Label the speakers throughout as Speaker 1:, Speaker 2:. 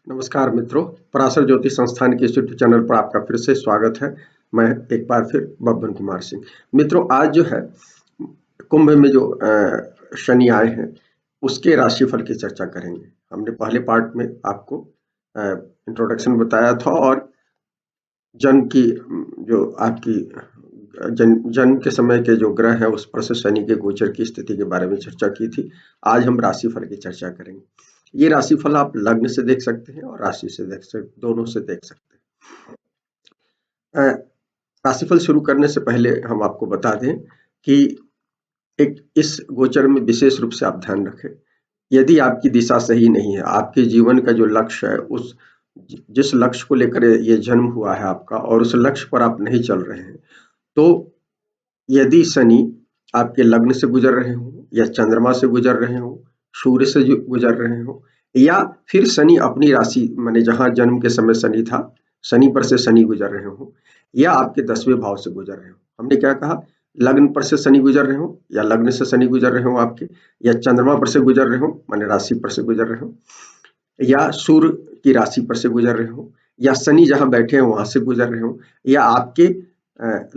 Speaker 1: नमस्कार मित्रों, पराशर ज्योति संस्थान के इस यूट्यूब चैनल पर आपका फिर से स्वागत है। मैं एक बार फिर बब्बन कुमार सिंह। मित्रों, आज जो है कुंभ में जो शनि आए हैं उसके राशिफल की चर्चा करेंगे। हमने पहले पार्ट में आपको इंट्रोडक्शन बताया था और जन्म की जो आपकी जन्म के समय के जो ग्रह है उस पर से शनि के गोचर की स्थिति के बारे में चर्चा की थी। आज हम राशिफल की चर्चा करेंगे। ये राशिफल आप लग्न से देख सकते हैं और राशि से देख सकते, दोनों से देख सकते हैं। राशिफल शुरू करने से पहले हम आपको बता दें कि एक इस गोचर में विशेष रूप से आप ध्यान रखें, यदि आपकी दिशा सही नहीं है, आपके जीवन का जो लक्ष्य है, उस जिस लक्ष्य को लेकर ये जन्म हुआ है आपका और उस लक्ष्य पर आप नहीं चल रहे हैं, तो यदि शनि आपके लग्न से गुजर रहे हो या चंद्रमा से गुजर रहे हो, सूर्य से गुजर रहे हो, या फिर शनि अपनी राशि माने जहां जन्म के समय शनि था, शनि पर से शनि गुजर रहे हो, या आपके 10वें भाव से गुजर रहे हो। हमने क्या कहा? लग्न पर से शनि गुजर रहे हो या लग्न से शनि गुजर रहे हो आपके, या चंद्रमा पर से गुजर रहे हो माने राशि पर से गुजर रहे हो, या सूर्य की राशि पर से गुजर रहे हो, या शनि जहां बैठे हैं वहां से गुजर रहे हो, या आपके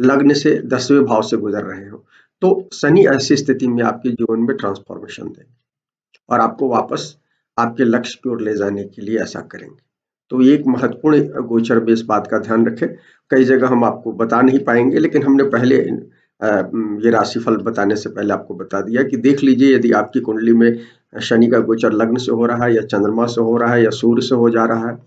Speaker 1: लग्न से 10वें भाव से गुजर रहे हो, तो शनि ऐसी स्थिति में आपके जीवन में ट्रांसफॉर्मेशन देंगे और आपको वापस आपके लक्ष्य की ओर ले जाने के लिए ऐसा करेंगे। तो ये एक महत्वपूर्ण गोचर में इस बात का ध्यान रखें। कई जगह हम आपको बता नहीं पाएंगे, लेकिन हमने पहले ये राशिफल बताने से पहले आपको बता दिया कि देख लीजिए, यदि आपकी कुंडली में शनि का गोचर लग्न से हो रहा है या चंद्रमा से हो रहा है या सूर्य से हो जा रहा है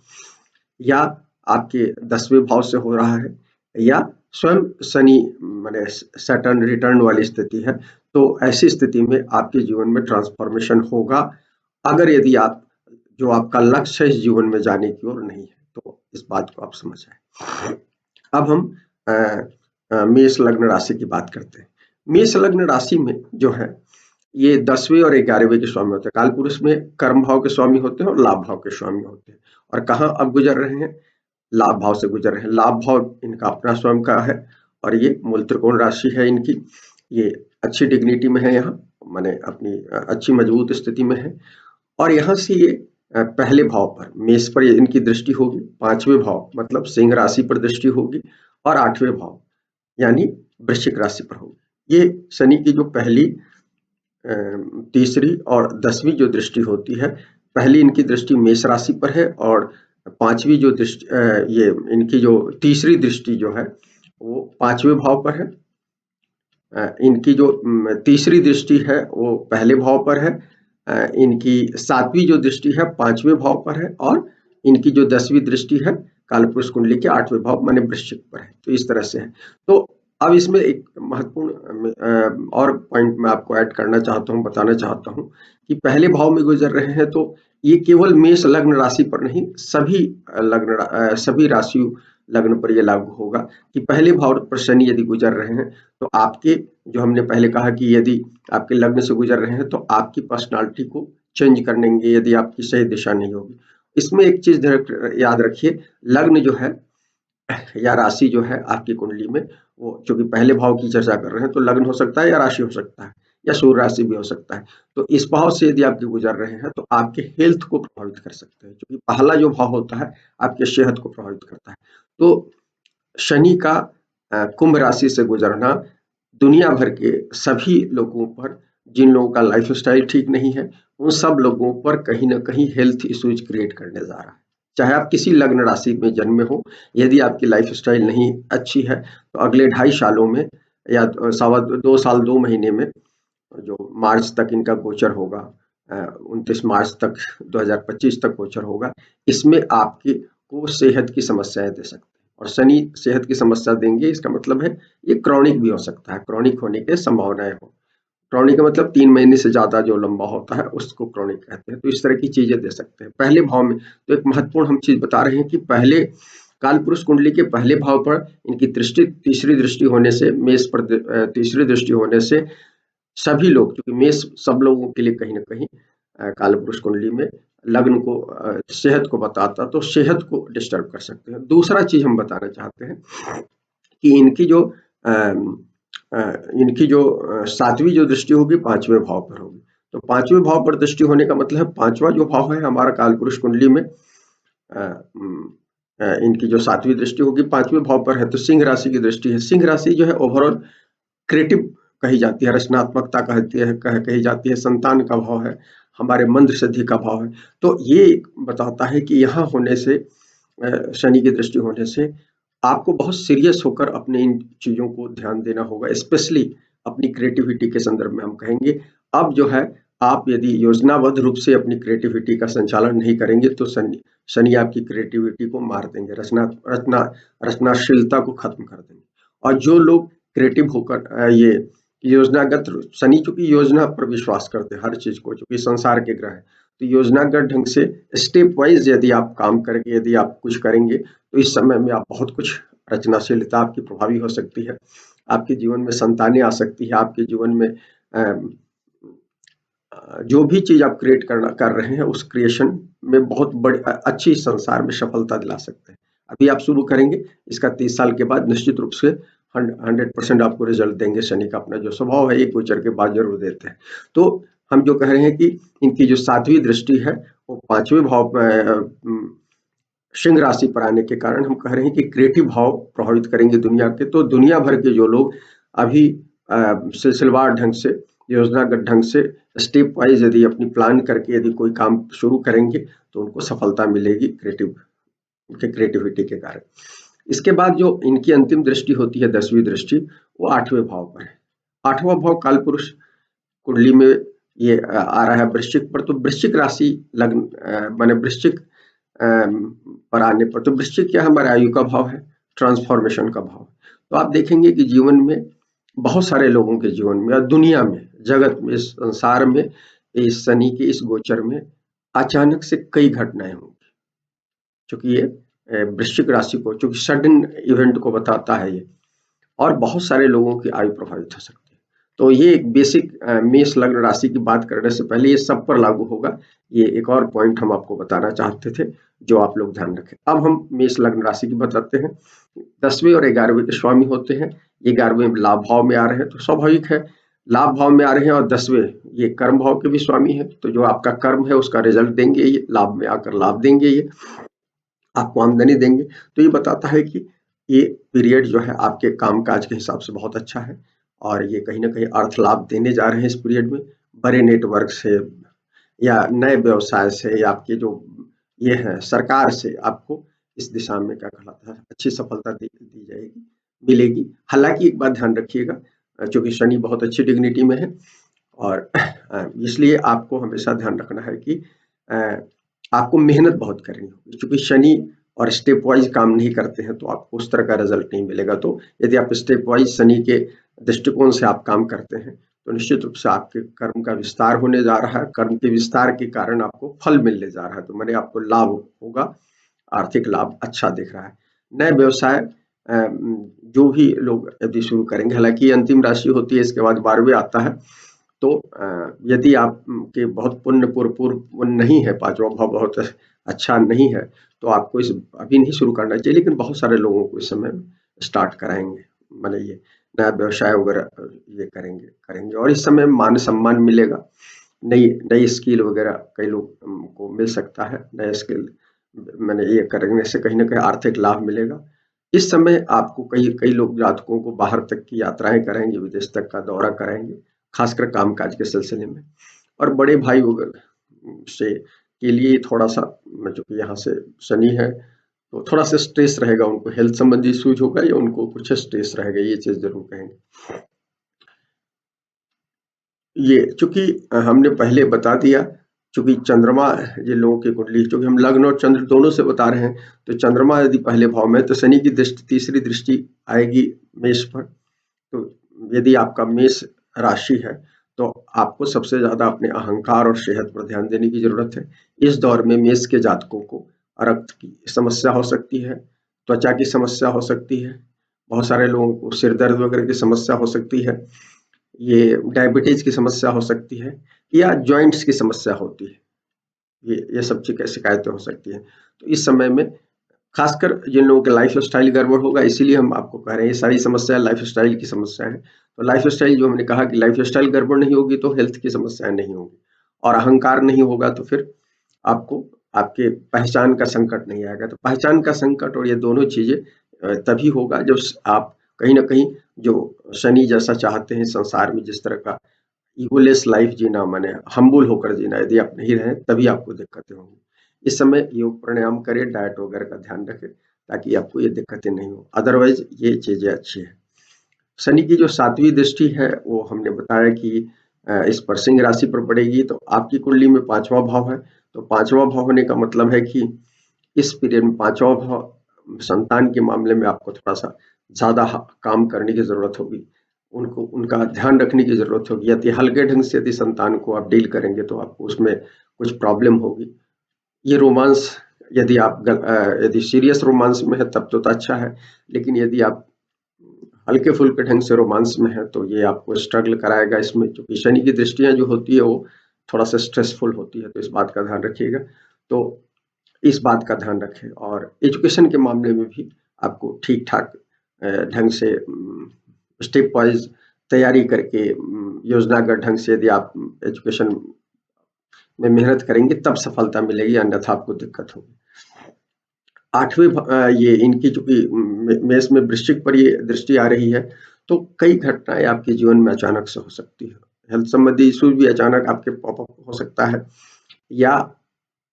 Speaker 1: या आपके 10वें भाव से हो रहा है या स्वयं शनि माने सैटर्न रिटर्न वाली स्थिति है, तो ऐसी स्थिति में आपके जीवन में ट्रांसफॉर्मेशन होगा, अगर यदि आप जो आपका लक्ष्य है इस जीवन में जाने की ओर नहीं है। तो इस बात को आप समझ आए। अब हम मेष लग्न राशि की बात करते हैं। मेष लग्न राशि में जो है ये 10वें और 11वें के स्वामी होते हैं। काल पुरुष में कर्म भाव के स्वामी होते हैं और लाभ भाव के स्वामी होते हैं। और कहाँ अब गुजर रहे हैं? लाभ भाव से गुजर रहे हैं। लाभ भाव इनका अपना स्वयं का है और ये मूल त्रिकोण राशि है इनकी। ये अच्छी डिग्निटी में है, यहाँ माने अपनी अच्छी मजबूत स्थिति में है। और यहाँ से ये पहले भाव पर मेष पर इनकी दृष्टि होगी, 5वें भाव मतलब सिंह राशि पर दृष्टि होगी और 8वें भाव यानी वृश्चिक राशि पर होगी। ये शनि की जो पहली, तीसरी और 10वीं जो दृष्टि होती है, पहली इनकी दृष्टि मेष राशि पर है और 5वीं जो दृष्टि ये इनकी जो तीसरी दृष्टि जो है वो 5वें भाव पर है। इनकी जो तीसरी दृष्टि है वो पहले भाव पर है। इनकी 7वीं जो दृष्टि है 5वें भाव पर है और इनकी जो 10वीं दृष्टि है कालपुरुष कुंडली के 8वें भाव माने वृश्चिक पर है। तो इस तरह से है। तो अब इसमें एक महत्वपूर्ण और पॉइंट मैं आपको ऐड करना चाहता हूँ, बताना चाहता हूँ कि पहले भाव में गुजर रहे हैं, तो ये केवल मेष लग्न राशि पर नहीं, सभी राशि लग्न पर ये लागू होगा कि पहले भाव पर शनि यदि गुजर रहे हैं तो आपके, जो हमने पहले कहा कि यदि आपके लग्न से गुजर रहे हैं तो आपकी पर्सनालिटी को चेंज कर देंगे यदि आपकी सही दिशा नहीं होगी। इसमें एक चीज याद रखिए, लग्न जो है या राशि जो है आपकी कुंडली में, वो चूंकि पहले भाव की चर्चा कर रहे हैं तो लग्न हो सकता है या राशि हो सकता है या सूर्य राशि भी हो सकता है। तो इस भाव से यदि आपके गुजर रहे हैं तो आपके हेल्थ को प्रभावित कर सकते हैं, क्योंकि पहला जो भाव होता है आपके सेहत को प्रभावित करता है। तो शनि का कुंभ राशि से गुजरना दुनिया भर के सभी लोगों पर, जिन लोगों का लाइफस्टाइल ठीक नहीं है, उन सब लोगों पर कहीं ना कहीं हेल्थ इश्यूज क्रिएट करने जा रहा है। चाहे आप किसी लग्न राशि में जन्मे हो, यदि आपकी लाइफस्टाइल नहीं अच्छी है तो अगले 2.5 सालों में या 2 साल 2 महीने में, जो मार्च तक इनका गोचर होगा, 29 मार्च तक 2025 तक गोचर होगा, इसमें आपकी को सेहत की समस्याएं दे सकते हैं। और शनि सेहत की समस्या देंगे, इसका मतलब है ये क्रॉनिक भी हो सकता है, क्रॉनिक होने की संभावनाएं हो। क्रॉनिक का मतलब 3 महीने से ज्यादा जो लंबा होता है उसको क्रॉनिक कहते हैं। तो इस तरह की चीजें दे सकते हैं पहले भाव में। तो एक महत्वपूर्ण हम चीज बता रहे हैं कि पहले काल पुरुष कुंडली के पहले भाव पर इनकी दृष्टि, तीसरी दृष्टि होने से, मेष पर तीसरी दृष्टि होने से सभी लोग, क्योंकि मेष सब लोगों के लिए कहीं ना कहीं काल पुरुष कुंडली में लग्न को, सेहत को बताता, तो सेहत को डिस्टर्ब कर सकते हैं। दूसरा चीज हम बताना चाहते हैं कि इनकी जो 7वीं जो दृष्टि होगी 5वें भाव पर होगी। तो 5वें भाव पर दृष्टि होने का मतलब है 5वां जो भाव है हमारा काल पुरुष कुंडली में, इनकी जो 7वीं दृष्टि होगी 5वें भाव पर है, तो सिंह राशि की दृष्टि है। सिंह राशि जो है ओवरऑल क्रिएटिव कही जाती है, रचनात्मकता कहती है, कही जाती है, संतान का भाव है, हमारे मंद सिद्धि का भाव है। तो ये बताता है कि यहाँ होने से शनि की दृष्टि होने से आपको बहुत सीरियस होकर अपने इन चीजों को ध्यान देना होगा, स्पेशली अपनी क्रिएटिविटी के संदर्भ में हम कहेंगे। अब जो है आप यदि योजनाबद्ध रूप से अपनी क्रिएटिविटी का संचालन नहीं करेंगे तो शनि आपकी क्रिएटिविटी को मार देंगे, रचनाशीलता को खत्म कर देंगे। और जो लोग क्रिएटिव होकर ये योजनागत, शनि चूंकि योजना पर विश्वास करते हैं हर चीज को, चूंकि संसार के ग्रह है, तो योजनागत ढंग से स्टेप वाइज यदि आप काम करेंगे, यदि आप कुछ करेंगे तो इस समय में आप बहुत कुछ, रचनाशीलता आपकी प्रभावी हो सकती है, आपके जीवन में संतानें आ सकती है, आपके जीवन में जो भी चीज आप क्रिएट कर रहे हैं उस क्रिएशन में बहुत बड़ी अच्छी संसार में सफलता दिला सकते हैं। अभी आप शुरू करेंगे, इसका 30 साल के बाद निश्चित रूप से 100% आपको रिजल्ट देंगे। शनि का अपना जो स्वभाव है एक गोचर के बाद जरूर देते हैं। तो हम जो कह रहे हैं कि इनकी जो 7वीं दृष्टि है वो 5वें भाव सिंह राशि पर आने के कारण हम कह रहे हैं कि क्रिएटिव भाव प्रभावित करेंगे दुनिया के। तो दुनिया भर के जो लोग अभी सिलसिलेवार ढंग से, योजनागत ढंग से, स्टेप वाइज यदि अपनी प्लान करके यदि कोई काम शुरू करेंगे तो उनको सफलता मिलेगी क्रिएटिविटी के कारण। इसके बाद जो इनकी अंतिम दृष्टि होती है 10वीं दृष्टि, वो 8वें भाव पर है। 8वां भाव कालपुरुष कुंडली में ये आ रहा है वृश्चिक पर। तो वृश्चिक राशि लग्न माने वृश्चिक पर आने पर, तो वृश्चिक क्या हमारे आयु का भाव है, ट्रांसफॉर्मेशन का भाव। तो आप देखेंगे कि जीवन में बहुत सारे लोगों के जीवन में और दुनिया में, जगत में, संसार में इस शनि के इस गोचर में अचानक से कई घटनाएं होंगी, क्योंकि ये वृश्चिक राशि को, चूंकि सडन इवेंट को बताता है ये, और बहुत सारे लोगों की आयु प्रभावित हो सकती है। तो ये एक बेसिक मेष लग्न राशि की बात करने से पहले ये सब पर लागू होगा, ये एक और पॉइंट हम आपको बताना चाहते थे जो आप लोग ध्यान रखें। अब हम मेष लग्न राशि की बताते हैं। 10वें और 11वें के स्वामी होते हैं, 11वें लाभ भाव में आ रहे हैं, तो स्वाभाविक है लाभ भाव में आ रहे हैं, और 10वें ये कर्म भाव के भी स्वामी है, तो जो आपका कर्म है उसका रिजल्ट देंगे, ये लाभ में आकर लाभ देंगे, ये आपको आमदनी देंगे। तो ये बताता है कि ये पीरियड जो है आपके कामकाज के हिसाब से बहुत अच्छा है, और ये कहीं ना कहीं अर्थ लाभ देने जा रहे हैं इस पीरियड में, बड़े नेटवर्क से या नए व्यवसाय से, या आपके जो ये है सरकार से आपको इस दिशा में क्या कहलाता है अच्छी सफलता दी जाएगी, मिलेगी। हालांकि एक बात ध्यान रखिएगा, चूंकि शनि बहुत अच्छी डिग्निटी में है, और इसलिए आपको हमेशा ध्यान रखना है कि आपको मेहनत बहुत करनी होगी, क्योंकि शनि और स्टेप वाइज काम नहीं करते हैं तो आपको उस तरह का रिजल्ट नहीं मिलेगा। तो यदि आप स्टेप वाइज शनि के दृष्टिकोण से आप काम करते हैं तो निश्चित रूप से आपके कर्म का विस्तार होने जा रहा है, कर्म के विस्तार के कारण आपको फल मिलने जा रहा है, तो मैंने आपको लाभ होगा, आर्थिक लाभ अच्छा दिख रहा है। नए व्यवसाय जो भी लोग यदि शुरू करेंगे, हालांकि अंतिम राशि होती है, इसके बाद 12वें आता है, तो यदि आपके बहुत पूर्ण नहीं है, 5वां भाव बहुत अच्छा नहीं है, तो आपको इस अभी नहीं शुरू करना चाहिए, लेकिन बहुत सारे लोगों को इस समय स्टार्ट कराएंगे, माने ये नया व्यवसाय वगैरह ये करेंगे, और इस समय मान सम्मान मिलेगा, नई नई स्किल वगैरह कई लोग को मिल सकता है, नया स्किल मैंने ये करने से कहीं ना कहीं आर्थिक लाभ मिलेगा। इस समय आपको कई कई लोग जातकों को बाहर तक की यात्राएं कराएंगे, विदेश तक का दौरा कराएंगे, खासकर कामकाज के सिलसिले में, और बड़े भाई वगैरह से के लिए थोड़ा सा, जो कि यहाँ से शनि है तो थोड़ा सा स्ट्रेस रहेगा, उनको हेल्थ संबंधी इश्यूज होगा या उनको कुछ स्ट्रेस रहेगा, ये चीज जरूर कहेंगे। ये चूंकि हमने पहले बता दिया, चूंकि चंद्रमा ये लोगों की कुंडली, चूंकि हम लग्न और चंद्र दोनों से बता रहे हैं, तो चंद्रमा यदि पहले भाव में तो शनि की दृष्टि, तीसरी दृष्टि आएगी मेष पर। तो यदि आपका मेष राशि है तो आपको सबसे ज्यादा अपने अहंकार और सेहत पर ध्यान देने की जरूरत है। इस दौर में मेष के जातकों को रक्त की समस्या हो सकती है, त्वचा की समस्या हो सकती है, बहुत सारे लोगों को सिर दर्द वगैरह की समस्या हो सकती है, ये डायबिटीज की समस्या हो सकती है, या जॉइंट्स की समस्या होती है, ये सब शिकायतें हो सकती हैं। तो इस समय में खासकर जिन लोगों का लाइफ स्टाइल गड़बड़ होगा, इसीलिए हम आपको कह रहे हैं ये सारी समस्या लाइफ स्टाइल की समस्या है। तो लाइफ स्टाइल जो हमने कहा कि लाइफ स्टाइल गड़बड़ नहीं होगी तो हेल्थ की समस्याएं नहीं होगी, और अहंकार नहीं होगा तो फिर आपको आपके पहचान का संकट नहीं आएगा। तो पहचान का संकट और ये दोनों चीजें तभी होगा जब आप कहीं ना कहीं जो शनि जैसा चाहते हैं संसार में, जिस तरह का ईगोलेस लाइफ जीना, माने हम्बल होकर जीना, यदि आप नहीं रहे तभी आपको दिक्कतें होंगी। इस समय योग प्राणायाम करें, डाइट वगैरह का ध्यान रखें ताकि आपको ये दिक्कतें नहीं हो, अदरवाइज ये चीजें अच्छी है। शनि की जो 7वीं दृष्टि है वो हमने बताया कि इस पर सिंह राशि पर पड़ेगी, तो आपकी कुंडली में 5वां भाव है। तो 5वां भाव होने का मतलब है कि इस पीरियड में 5वां भाव संतान के मामले में आपको थोड़ा सा ज्यादा काम करने की जरूरत होगी, उनको उनका ध्यान रखने की जरूरत होगी। यदि हल्के ढंग से यदि संतान को आप डील करेंगे तो आपको उसमें कुछ प्रॉब्लम होगी। ये रोमांस, यदि आप यदि सीरियस रोमांस में है तब तो अच्छा है, लेकिन यदि आप हल्के फुल्के ढंग से रोमांस में है तो ये आपको स्ट्रगल कराएगा। इसमें क्योंकि शनि की दृष्टियां जो होती है वो थोड़ा सा स्ट्रेसफुल होती है, तो इस बात का ध्यान रखिएगा। तो इस बात का ध्यान रखें, और एजुकेशन के मामले में भी आपको ठीक ठाक ढंग से स्टेप वाइज तैयारी करके योजनागत ढंग से यदि आप एजुकेशन में मेहनत करेंगे तब सफलता मिलेगी, अन्यथा आपको दिक्कत होगी। 8वें ये इनकी चूंकि मेष में वृश्चिक पर ये दृष्टि आ रही है, तो कई घटनाएं आपके जीवन में अचानक से हो सकती है। हेल्थ संबंधी इशू भी अचानक आपके पॉपअप हो सकता है, या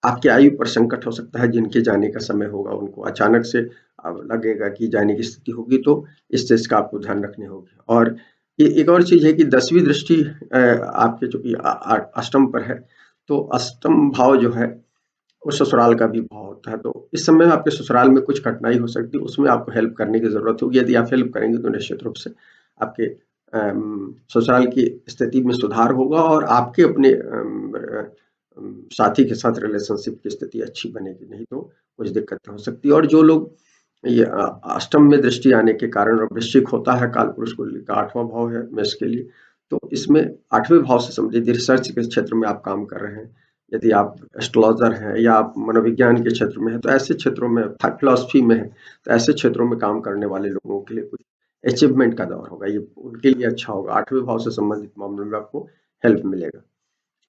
Speaker 1: आपकी आयु पर संकट हो सकता है। जिनके जाने का समय होगा उनको अचानक से अब लगेगा कि जाने की स्थिति होगी, तो इस चीज का आपको ध्यान रखनी होगी। और ये एक और चीज है कि 10वीं दृष्टि आपके चूंकि अष्टम पर है, तो अष्टम भाव जो है वो ससुराल का भी भाव होता है। तो इस समय आपके ससुराल में कुछ कठिनाई हो सकती है, उसमें आपको हेल्प करने की जरूरत होगी। यदि आप हेल्प करेंगे तो निश्चित रूप से आपके ससुराल की स्थिति में सुधार होगा, और आपके अपने साथी के साथ रिलेशनशिप की स्थिति अच्छी बनेगी, नहीं तो कुछ दिक्कतें हो सकती है। और जो लोग ये अष्टम में दृष्टि आने के कारण, और वृश्चिक होता है कालपुरुष कुंडली का 8वां भाव है मेष के लिए, तो इसमें 8वें भाव से समझिए रिसर्च के क्षेत्र में आप काम कर रहे हैं, यदि आप एस्ट्रोलॉजर हैं या आप मनोविज्ञान के क्षेत्र में हैं, तो ऐसे क्षेत्रों में, फिलॉसफी में है तो ऐसे क्षेत्रों में काम करने वाले लोगों के लिए कुछ अचीवमेंट का दौर होगा, ये उनके लिए अच्छा होगा। 8वें भाव से संबंधित मामलों में आपको हेल्प मिलेगा।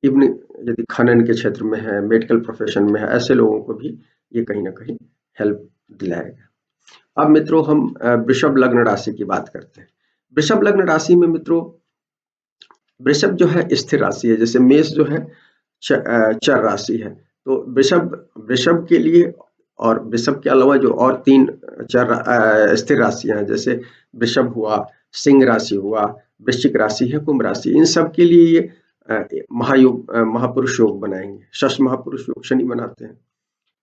Speaker 1: इवन यदि खनन के क्षेत्र में है, मेडिकल प्रोफेशन में है, ऐसे लोगों को भी ये कहीं ना कहीं हेल्प दिलाएगा। अब मित्रों हम वृषभ लग्न राशि की बात करते हैं। वृषभ लग्न राशि में मित्रों, वृषभ जो है स्थिर राशि है, जैसे मेष जो है चर राशि है। तो वृषभ वृषभ के लिए, और वृषभ के अलावा जो और 3 स्थिर राशियां हैं, जैसे वृषभ हुआ, सिंह राशि हुआ, वृश्चिक राशि है, कुंभ राशि, इन सब के लिए ये महायोग महापुरुष योग बनाएंगे। शश महापुरुष योग शनि बनाते हैं।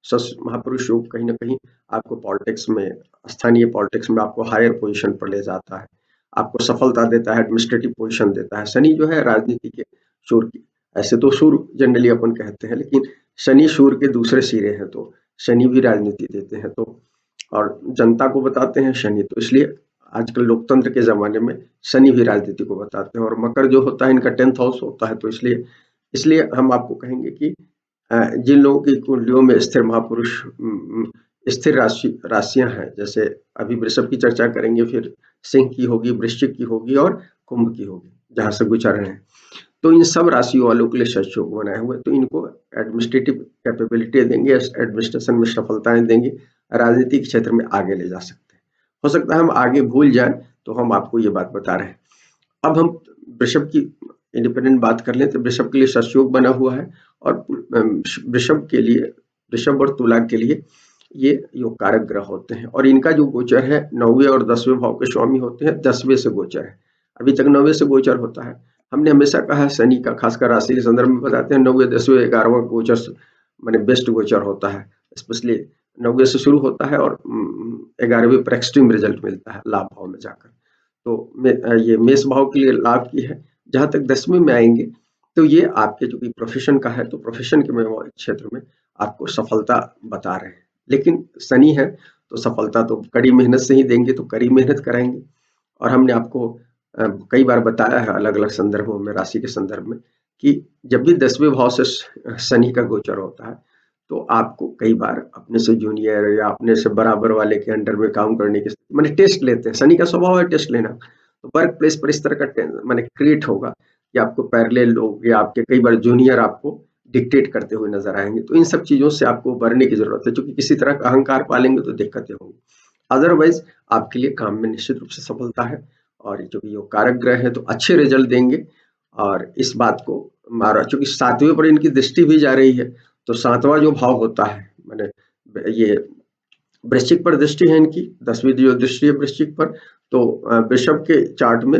Speaker 1: शश महापुरुष योग कहीं ना कहीं आपको पॉलिटिक्स में, स्थानीय पॉलिटिक्स में आपको हायर पोजीशन पर ले जाता है, आपको सफलता देता है, एडमिनिस्ट्रेटिव पोजीशन देता है। शनि जो है राजनीति के सूर्य की, ऐसे तो सूर्य जनरली अपन कहते हैं, लेकिन शनि सूर्य के दूसरे सिरे हैं, तो शनि भी राजनीति देते हैं, तो और जनता को बताते हैं शनि, तो इसलिए आजकल लोकतंत्र के जमाने में शनि भी राजनीति को बताते हैं। और मकर जो होता है इनका 10th हाउस होता है, तो इसलिए इसलिए हम आपको कहेंगे कि जिन लोगों की कुंडलियों में स्थिर महापुरुष स्थिर राशियां हैं, जैसे अभी वृषभ की चर्चा करेंगे, फिर सिंह की होगी, वृश्चिक की होगी और कुंभ की होगी, जहां से गुजर रहे हैं, तो इन सब राशियों वालों के लिए शश योग बनाए हुए, तो इनको एडमिनिस्ट्रेटिव कैपेबिलिटी देंगे, एडमिनिस्ट्रेशन में सफलताएं देंगे, राजनीतिक क्षेत्र में आगे ले जा सकते हैं। हो सकता है हम आगे भूल जाए, तो हम आपको ये बात बता रहे हैं। अब हम वृषभ की इंडिपेंडेंट बात कर लें, तो वृषभ के लिए शश योग बना हुआ है, और वृषभ के लिए, वृषभ और तुला के लिए ये योग कारक ग्रह होते हैं, और इनका जो गोचर है 9वें और 10वें भाव के स्वामी होते हैं, 10वें से गोचर है, अभी तक 9वें से गोचर होता है। हमने हमेशा कहा है शनि का, खासकर राशि के संदर्भ में बताते हैं, 9वें 10वें 11वां गोचर माने बेस्ट गोचर होता है, स्पेशली 9वें से शुरू होता है और 11वें पर एक्सट्रीम रिजल्ट मिलता है लाभ भाव में जाकर। तो ये मेष भाव के लिए लाभ की है। जहां तक 10वें में आएंगे, तो ये आपके जो कि प्रोफेशन का है, तो प्रोफेशन के क्षेत्र में आपको सफलता बता रहे हैं, लेकिन शनि है तो सफलता तो कड़ी मेहनत से ही देंगे, तो कड़ी मेहनत कराएंगे। और हमने आपको कई बार बताया है अलग अलग संदर्भों में, राशि के संदर्भ में, कि जब भी 10वें भाव से शनि का गोचर होता है, तो आपको कई बार अपने से जूनियर या अपने से बराबर वाले के अंडर में काम करने की माने टेस्ट लेते हैं। शनि का स्वभाव है टेस्ट लेना, तो वर्क प्लेस पर इस तरह का माने क्रिएट होगा कि आपको पैरेलल लोग या आपके कई बार जूनियर आपको डिक्टेट करते हुए नजर आएंगे। तो इन सब चीजों से आपको उबरने की जरूरत है, क्योंकि किसी तरह का अहंकार पालेंगे तो दिक्कतें होंगी। अदरवाइज आपके लिए काम में निश्चित रूप से सफलता है, और जो कि योग कारक ग्रह है तो अच्छे रिजल्ट देंगे। और इस बात को मारा, चूंकि सातवें पर इनकी दृष्टि भी जा रही है, तो सातवां जो भाव होता है, मैंने ये वृश्चिक पर दृष्टि है इनकी, 10वीं जो दृष्टि है वृश्चिक पर। तो वृषभ के चार्ट में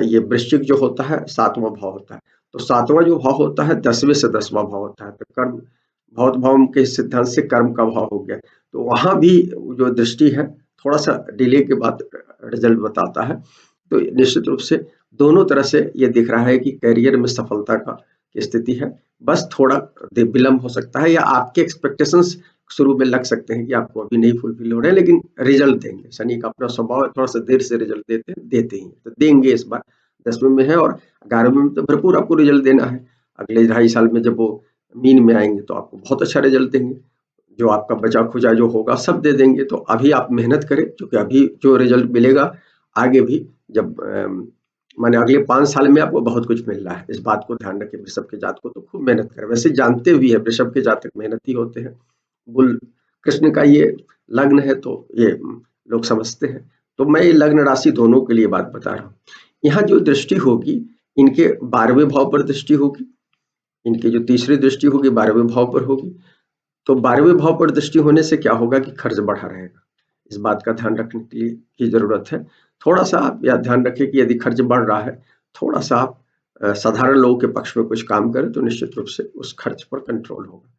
Speaker 1: ये वृश्चिक जो होता है 7वां भाव होता है। तो 7वां जो भाव होता है 10वें से 10वां भाव होता है, तो कर्म भौत भाव के सिद्धांत से कर्म का भाव हो गया। तो वहां भी जो दृष्टि है थोड़ा सा डिले के बाद रिजल्ट बताता है। तो निश्चित रूप से दोनों तरह से ये दिख रहा है कि करियर में सफलता का स्थिति है। बस थोड़ा विलंब हो सकता है, या आपके एक्सपेक्टेशंस शुरू में लग सकते हैं कि आपको अभी नहीं फुलफिल हो रहे हैं, लेकिन रिजल्ट देंगे। शनि का अपना स्वभाव है, थोड़ा सा देर से रिजल्ट देते ही तो देंगे। इस बार 10वें में है और 11वें में तो भरपूर आपको रिजल्ट देना है। अगले 2.5 साल में जब वो मीन में आएंगे तो आपको बहुत अच्छा रिजल्ट देंगे। जो आपका बचा खुचा जो होगा सब दे देंगे। तो अभी आप मेहनत करें, क्योंकि अभी जो रिजल्ट मिलेगा आगे भी, जब माने अगले 5 साल में आपको बहुत कुछ मिल रहा है। इस बात को ध्यान रखें। वृषभ के जातक को तो खूब मेहनत करें, वैसे जानते भी है वृषभ के जातक मेहनती होते हैं। बुल कृष्ण का ये लग्न है, तो ये लोग समझते हैं। तो मैं ये लग्न राशि दोनों के लिए बात बता रहा हूँ। यहाँ जो दृष्टि होगी इनके 12वें भाव पर दृष्टि होगी, इनकी जो तीसरी दृष्टि होगी 12वें भाव पर होगी। तो 12वें भाव पर दृष्टि होने से क्या होगा कि खर्च बढ़ा रहेगा। इस बात का ध्यान रखने के लिए की जरूरत है। थोड़ा सा आप यह ध्यान रखें कि यदि खर्च बढ़ रहा है, थोड़ा सा आप साधारण लोगों के पक्ष में कुछ काम करें तो निश्चित रूप से उस खर्च पर कंट्रोल होगा।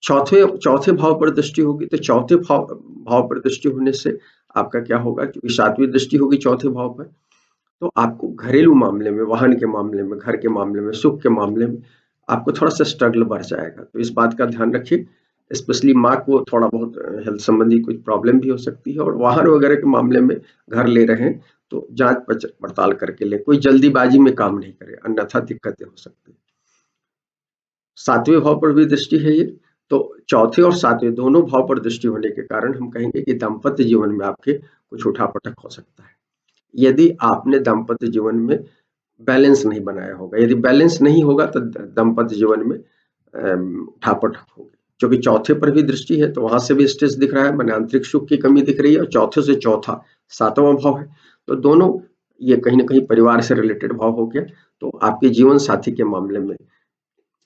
Speaker 1: चौथे भाव पर दृष्टि होगी, तो चौथे भाव पर दृष्टि होने से आपका क्या होगा, क्योंकि 7वीं दृष्टि होगी चौथे भाव पर, तो आपको घरेलू मामले में, वाहन के मामले में, घर के मामले में, सुख के मामले में आपको थोड़ा सा स्ट्रगल बढ़ जाएगा। तो इस बात का ध्यान रखिए। स्पेशली माँ को थोड़ा बहुत हेल्थ संबंधी कुछ प्रॉब्लम भी हो सकती है, और वाहन वगैरह के मामले में घर ले रहे हैं तो जांच पड़ताल करके ले, कोई जल्दीबाजी में काम नहीं करे, अन्यथा दिक्कतें हो सकती है। 7वें भाव पर भी दृष्टि है ये, तो चौथे और 7वें दोनों भाव पर दृष्टि होने के कारण हम कहेंगे कि दाम्पत्य जीवन में आपके कुछ उठापटक हो सकता है। यदि आपने दाम्पत्य जीवन में बैलेंस नहीं बनाया होगा, यदि बैलेंस नहीं होगा तो दाम्पत्य जीवन में उठापटक होगी। क्योंकि चौथे पर भी दृष्टि है तो वहां से भी स्ट्रेस दिख रहा है, माने आंतरिक सुख की कमी दिख रही है, और चौथे से चौथा 7वां भाव है, तो दोनों ये कहीं ना कहीं परिवार से रिलेटेड भाव हो गया। तो आपके जीवन साथी के मामले में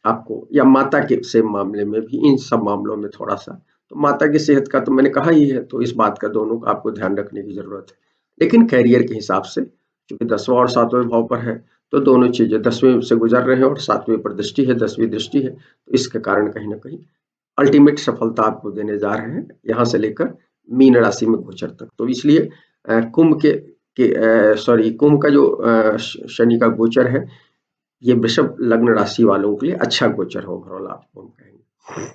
Speaker 1: आपको, या माता के से मामले में भी, इन सब मामलों में थोड़ा सा, तो माता की सेहत का तो मैंने कहा ही है, तो इस बात का दोनों का आपको ध्यान रखने की जरूरत है। लेकिन कैरियर के हिसाब से, क्योंकि 10वां और 7वें भाव पर है, तो दोनों चीजें 10वें से गुजर रहे हैं और 7वें पर दृष्टि है, 10वीं दृष्टि है, तो इसके कारण कहीं ना कहीं अल्टीमेट सफलता आपको देने जा रहे हैं, यहाँ से लेकर मीन राशि में गोचर तक। तो इसलिए कुंभ का जो शनि का गोचर है, ये वृषभ लग्न राशि वालों के लिए अच्छा गोचर हो, ओवरऑल आपको हम कहेंगे।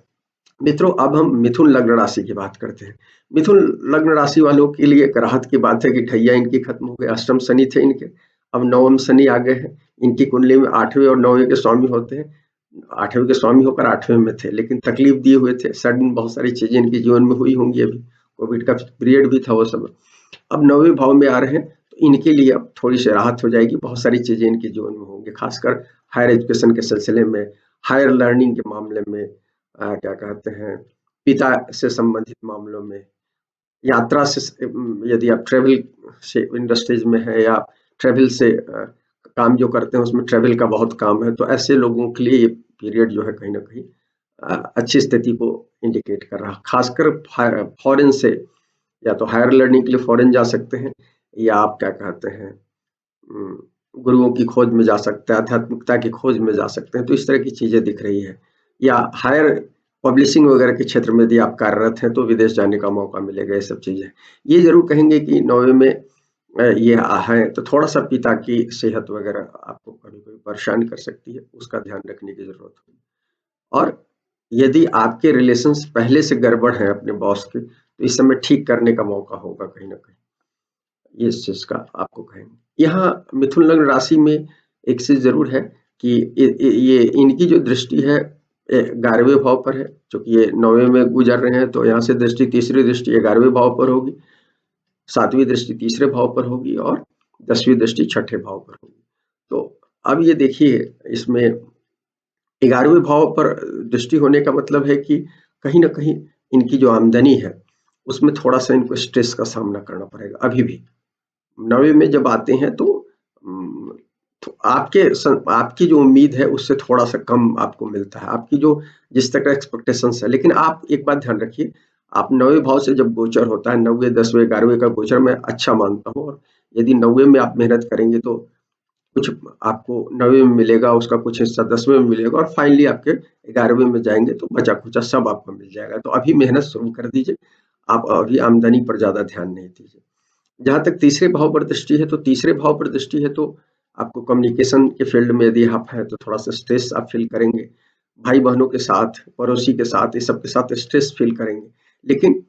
Speaker 1: मित्रों, अब हम मिथुन लग्न राशि की बात करते हैं। मिथुन लग्न राशि वालों के लिए एक राहत की बात है कि ठैया इनकी खत्म हो गई। अष्टम शनि थे इनके, अब नवम शनि आ गए हैं। इनकी कुंडली में 8वें और 9वें के स्वामी होते हैं। 8वें के स्वामी होकर 8वें में थे, लेकिन तकलीफ दिए हुए थे। सडन बहुत सारी चीजें इनके जीवन में हुई होंगी, अभी कोविड का पीरियड भी था वो समय। अब 9वें भाव में आ रहे हैं, तो इनके लिए अब थोड़ी सी राहत हो जाएगी। बहुत सारी चीजें इनके जीवन में होंगी, खासकर हायर एजुकेशन के सिलसिले में, हायर लर्निंग के मामले में, क्या कहते हैं, पिता से संबंधित मामलों में, यात्रा से, यदि आप ट्रेवल से इंडस्ट्रीज में है, या ट्रेवल से काम जो करते हैं उसमें ट्रेवल का बहुत काम है, तो ऐसे लोगों के लिए ये पीरियड जो है कहीं ना कहीं अच्छी स्थिति को इंडिकेट कर रहा है। खासकर फॉरेन से, या तो हायर लर्निंग के लिए फॉरेन जा सकते हैं, या आप क्या कहते हैं, गुरुओं की खोज में जा सकते हैं, आध्यात्मिकता की खोज में जा सकते हैं। तो इस तरह की चीजें दिख रही है। या हायर पब्लिशिंग वगैरह के क्षेत्र में यदि आप कार्यरत हैं तो विदेश जाने का मौका मिलेगा। ये सब चीजें ये जरूर कहेंगे कि 9वें में ये है, तो थोड़ा सा पिता की सेहत वगैरह आपको कभी कभी परेशान कर सकती है, उसका ध्यान रखने की जरूरत है। और यदि आपके रिलेशंस पहले से गड़बड़ है अपने बॉस के, तो इस समय ठीक करने का मौका होगा कहीं ना कहीं, ये इस चीज का आपको कहेंगे। यहाँ मिथुन लग्न राशि में एक चीज जरूर है कि ये इनकी जो दृष्टि है 11वें भाव पर है, क्योंकि ये 9वें में गुजर रहे हैं, तो यहाँ से दृष्टि, तीसरी दृष्टि 11वें भाव पर होगी, 7वीं दृष्टि तीसरे भाव पर होगी, और 10वीं दृष्टि छठे भाव पर होगी। तो अब ये देखिए, इसमें 11वें भाव पर दृष्टि होने का मतलब है कि कहीं न कहीं इनकी जो आमदनी है, उसमें थोड़ा-सा इनको स्ट्रेस का सामना करना पड़ेगा अभी भी। 9वें में जब आते हैं तो उम, तो आपकी जो उम्मीद है उससे थोड़ा-सा कम आपको मिलता है। आपकी जो जिस तरह का एक्सपेक्टेशंस है, लेकिन आप एक बात ध्यान रखिए, आप 9वें भाव से जब गोचर होता है, 9वें, 10वें, 11वें का गोचर मैं अच्छा मानता हूँ, और यदि 9वें में आप मेहनत करेंगे तो कुछ आपको 9वें में मिलेगा, उसका कुछ हिस्सा 10वें में मिलेगा, और फाइनली आपके 11वें में जाएँगे तो बचा-खुचा सब आपको मिल जाएगा। तो अभी मेहनत शुरू कर दीजिए, आप अभी आमदनी पर ज़्यादा ध्यान नहीं दीजिए। जहाँ तक तीसरे भाव पर दृष्टि है, तो तीसरे भाव पर दृष्टि है तो आपको कम्युनिकेशन के फील्ड में यदि आप हैं तो थोड़ा-सा स्ट्रेस आप फ़ील करेंगे। भाई-बहनों के साथ, पड़ोसी के साथ, ये सब के साथ स्ट्रेस फ़ील करेंगे। लेकिन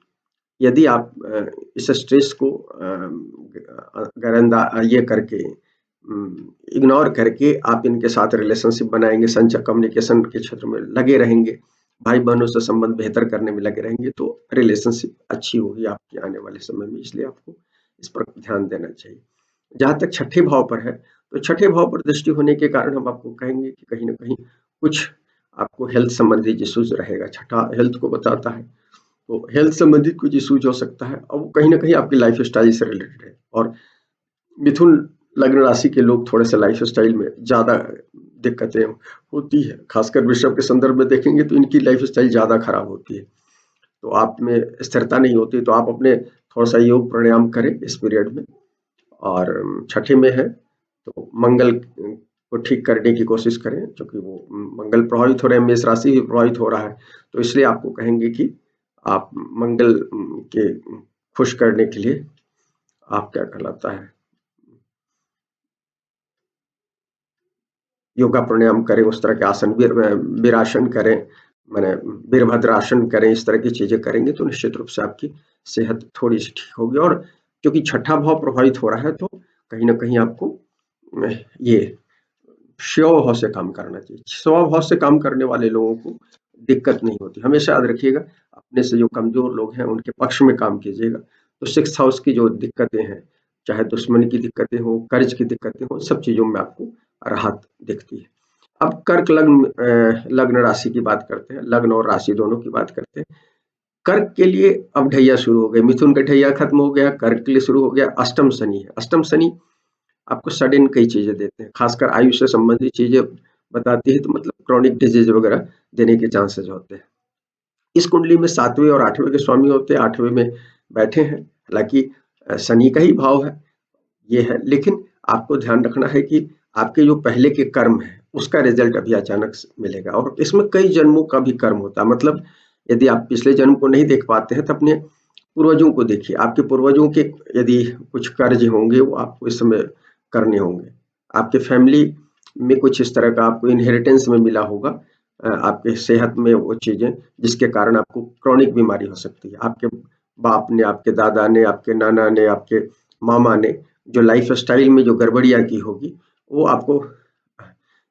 Speaker 1: यदि आप इस स्ट्रेस को ये करके इग्नोर करके आप इनके साथ रिलेशनशिप बनाएँगे, संचार कम्युनिकेशन के क्षेत्र में लगे रहेंगे, भाई-बहनों से संबंध बेहतर करने में लगे रहेंगे, तो रिलेशनशिप अच्छी होगी आपकी आने वाले समय में, इसलिए आपको इस पर ध्यान देना चाहिए। जहाँ तक छठे भाव पर है, तो छठे भाव पर दृष्टि होने के कारण हम आपको कहेंगे कि कहीं न कहीं कुछ आपको हेल्थ संबंधी इश्यूज़ रहेगा। छठा हेल्थ को बताता है, तो हेल्थ संबंधित कुछ इश्यूज़ हो सकता है, और वो कहीं न कहीं आपकी लाइफ़स्टाइल से रिलेटेड है। और मिथुन लग्न राशि के लोग थोड़े-से लाइफ़स्टाइल में ज़्यादा दिक्कतें होती हैं। खासकर वृषभ के संदर्भ में देखेंगे तो इनकी लाइफ़स्टाइल ज़्यादा खराब होती है। तो आप में स्थिरता नहीं होती, तो आप अपने थोड़ा-सा योग प्राणायाम करें इस पीरियड में। और छठे में है तो मंगल को ठीक करने की कोशिश करें, क्योंकि वो मंगल प्रभावित हो रहे हैं, मेष राशि भी प्रभावित हो रहा है, तो इसलिए आपको कहेंगे कि आप मंगल के खुश करने के लिए आप क्या कहलाता है, योगा प्राणायाम करें, उस तरह के आसन, वीरासन करें, माने वीरभद्रासन करें, इस तरह की चीजें करेंगे तो निश्चित रूप से आपकी सेहत थोड़ी सी ठीक होगी। और क्योंकि छठा भाव प्रभावित हो रहा है तो कहीं ना कहीं आपको ये शिव भाव से काम करना चाहिए। शिव भाव से काम करने वाले लोगों को दिक्कत नहीं होती। हमेशा याद रखिएगा, अपने से जो कमजोर लोग हैं उनके पक्ष में काम कीजिएगा, तो सिक्स हाउस की जो दिक्कतें हैं, चाहे दुश्मनी की दिक्कतें हो, कर्ज की दिक्कतें हो, सब चीजों में आपको राहत दिखती है। अब कर्क लग्न लग्न राशि की बात करते हैं, लग्न और राशि दोनों की बात करते हैं। कर्क के लिए अब ढैया शुरू हो गए, मिथुन का ढैया खत्म हो गया, कर्क के लिए शुरू हो गया अष्टम शनि है। अष्टम शनि आपको सडन कई चीजें देते हैं, खासकर आयु से संबंधित चीजें बताती है, तो मतलब क्रॉनिक डिजीज वगैरह देने के चांसेस होते हैं। इस कुंडली में 7वें और 8वें के स्वामी होते हैं, 8वें में बैठे हैं, हालांकि शनि का ही भाव है ये है, लेकिन आपको ध्यान रखना है कि आपके जो पहले के कर्म है उसका रिजल्ट अभी अचानक से मिलेगा, और इसमें कई जन्मों का भी कर्म होता है। मतलब यदि आप पिछले जन्म को नहीं देख पाते हैं तो अपने पूर्वजों को देखिए, आपके पूर्वजों के यदि कुछ कर्ज होंगे वो आपको इस समय करने होंगे। आपके फैमिली में कुछ इस तरह का आपको इनहेरिटेंस में मिला होगा, आपके सेहत में वो चीजें जिसके कारण आपको क्रॉनिक बीमारी हो सकती है। आपके बाप ने, आपके दादा ने, आपके नाना ने, आपके मामा ने जो लाइफ स्टाइल में जो गड़बड़ियाँ की होगी, वो आपको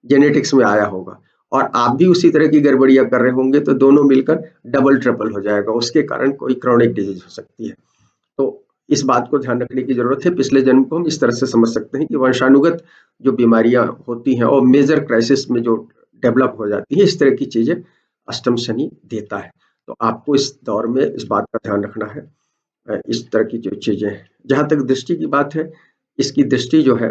Speaker 1: जेनेटिक्स में आया होगा, और आप भी उसी तरह की गड़बड़ियाँ कर रहे होंगे, तो दोनों मिलकर डबल ट्रिपल हो जाएगा, उसके कारण कोई क्रॉनिक डिजीज हो सकती है। तो इस बात को ध्यान रखने की जरूरत है। पिछले जन्म को हम इस तरह से समझ सकते हैं कि वंशानुगत जो बीमारियां होती हैं और मेजर क्राइसिस में जो डेवलप हो जाती है, इस तरह की चीजें अष्टम शनि देता है। तो आपको इस दौर में इस बात का ध्यान रखना है। इस तरह की जो चीजें हैं, जहां तक दृष्टि की बात है, इसकी दृष्टि जो है,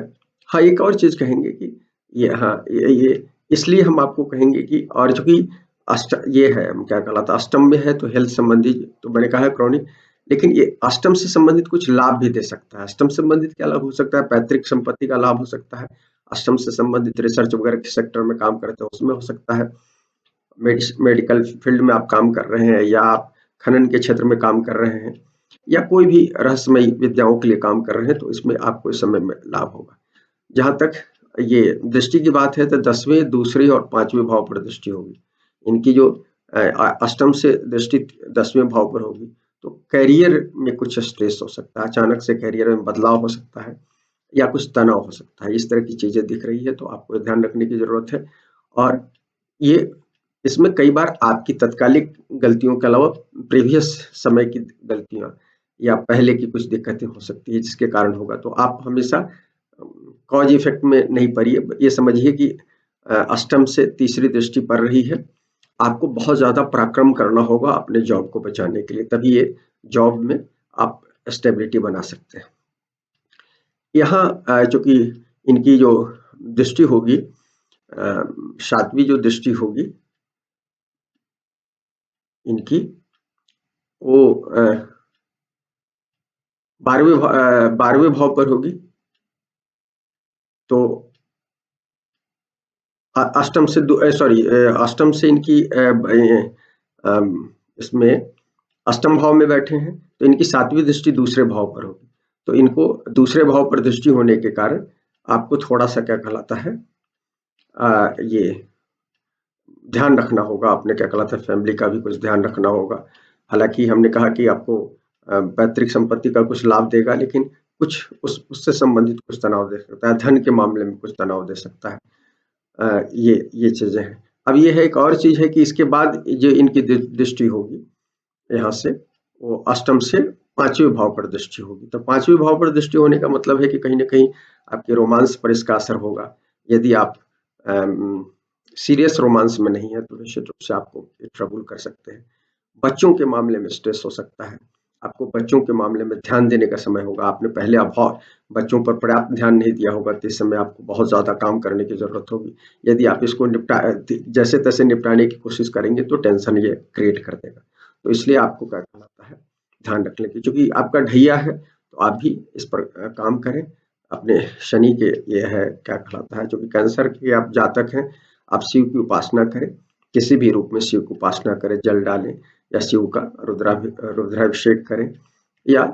Speaker 1: हाँ एक और चीज कहेंगे कि ये, हाँ ये इसलिए हम आपको कहेंगे कि, और चूंकि अष्ट ये है क्या कहलाता है, अष्टम में है तो हेल्थ संबंधी, तो मैंने कहा है क्रॉनिक, लेकिन ये अष्टम से संबंधित कुछ लाभ भी दे सकता है। अष्टम से संबंधित क्या लाभ हो सकता है? पैतृक संपत्ति का लाभ हो सकता है। अष्टम से संबंधित रिसर्च वगैरह के सेक्टर में काम करते हैं उसमें हो सकता है। मेडिकल फील्ड में आप काम कर रहे हैं, या आप खनन के क्षेत्र में काम कर रहे हैं, या कोई भी रहस्यमयी विद्याओं के लिए काम कर रहे हैं, तो इसमें आपको इस समय में लाभ होगा। जहां तक ये दृष्टि की बात है, तो 10वें, दूसरे और 5वें भाव पर दृष्टि होगी। इनकी जो अष्टम से दृष्टि 10वें भाव पर होगी, तो करियर में कुछ स्ट्रेस हो सकता है, अचानक से करियर में बदलाव हो सकता है, या कुछ तनाव हो सकता है। इस तरह की चीजें दिख रही है, तो आपको ध्यान रखने की जरूरत है। और ये इसमें कई बार आपकी तत्कालिक गलतियों के अलावा प्रीवियस समय की गलतियां या पहले की कुछ दिक्कतें हो सकती है, जिसके कारण होगा। तो आप हमेशा कॉज इफेक्ट में नहीं पड़िए, ये समझिए कि अष्टम से तीसरी दृष्टि पड़ रही है। आपको बहुत ज़्यादा पराक्रम करना होगा अपने जॉब को बचाने के लिए, तभी ये जॉब में आप स्टेबिलिटी बना सकते हैं। यहाँ चूंकि इनकी जो दृष्टि होगी, सातवीं जो दृष्टि होगी इनकी, वो 12वें भाव पर होगी। तो अष्टम से अष्टम से इनकी इसमें अष्टम भाव में बैठे हैं, तो इनकी सातवीं दृष्टि दूसरे भाव पर होगी। तो इनको दूसरे भाव पर दृष्टि होने के कारण आपको थोड़ा सा क्या कहलाता है, ये ध्यान रखना होगा, आपने क्या कहलाता है फैमिली का भी कुछ ध्यान रखना होगा। हालांकि हमने कहा कि आपको पैतृक संपत्ति का कुछ लाभ देगा, लेकिन कुछ उससे संबंधित कुछ तनाव दे सकता है, धन के मामले में कुछ तनाव दे सकता है। ये चीजें हैं। अब ये है, एक और चीज है कि इसके बाद जो इनकी दृष्टि होगी यहाँ से, वो अष्टम से 5वें भाव पर दृष्टि होगी। तो 5वें भाव पर दृष्टि होने का मतलब है कि कहीं ना कहीं आपके रोमांस पर इसका असर होगा। यदि आप सीरियस रोमांस में नहीं है तो निश्चित रूप से आपको ट्रबल कर सकते हैं। बच्चों के मामले में स्ट्रेस हो सकता है, आपको बच्चों के मामले में ध्यान देने का समय होगा। आपने पहले अभाव बच्चों पर पर्याप्त ध्यान नहीं दिया होगा, तो इस समय आपको बहुत ज्यादा काम करने की जरूरत होगी। यदि आप इसको जैसे तैसे निपटाने की कोशिश करेंगे तो टेंशन ये क्रिएट कर देगा। तो इसलिए आपको क्या कहलाता है, ध्यान रखने की, क्योंकि आपका ढैया है तो आप भी इस पर काम करें। अपने शनि के ये है क्या कहलाता है, जो कि कैंसर के आप जातक हैं, आप शिव की उपासना करें, किसी भी रूप में शिव की उपासना करें, जल डालें या शिव का रुद्राभिषेक करें, या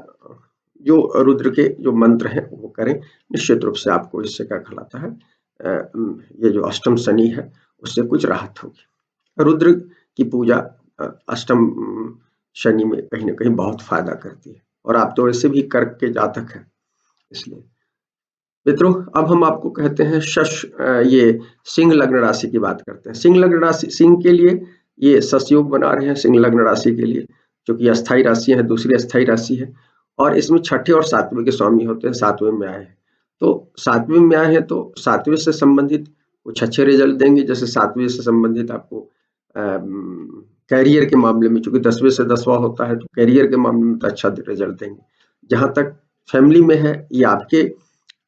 Speaker 1: जो रुद्र के जो मंत्र हैं वो करें। निश्चित रूप से आपको इससे क्या कहलाता है, ये जो अष्टम शनि है उससे कुछ राहत होगी। रुद्र की पूजा अष्टम शनि में कहीं ना कहीं बहुत फायदा करती है, और आप तो ऐसे भी कर्क के जातक हैं। इसलिए मित्रों, अब हम आपको कहते हैं ये सिंह लग्न राशि की बात करते हैं। सिंह लग्न राशि, सिंह के लिए ये ससयोग बना रहे हैं सिंह लग्न राशि के लिए, जो कि अस्थायी राशि है, दूसरी अस्थायी राशि है, और इसमें छठे और सातवें के स्वामी होते हैं, सातवें में आए हैं। तो सातवें में आए हैं तो सातवें से संबंधित कुछ अच्छे रिजल्ट देंगे। जैसे सातवें से संबंधित आपको कैरियर के मामले में, चूंकि 10वें से 10वां होता है, तो कैरियर के मामले में तो अच्छा रिजल्ट देंगे। जहां तक फैमिली में है, ये आपके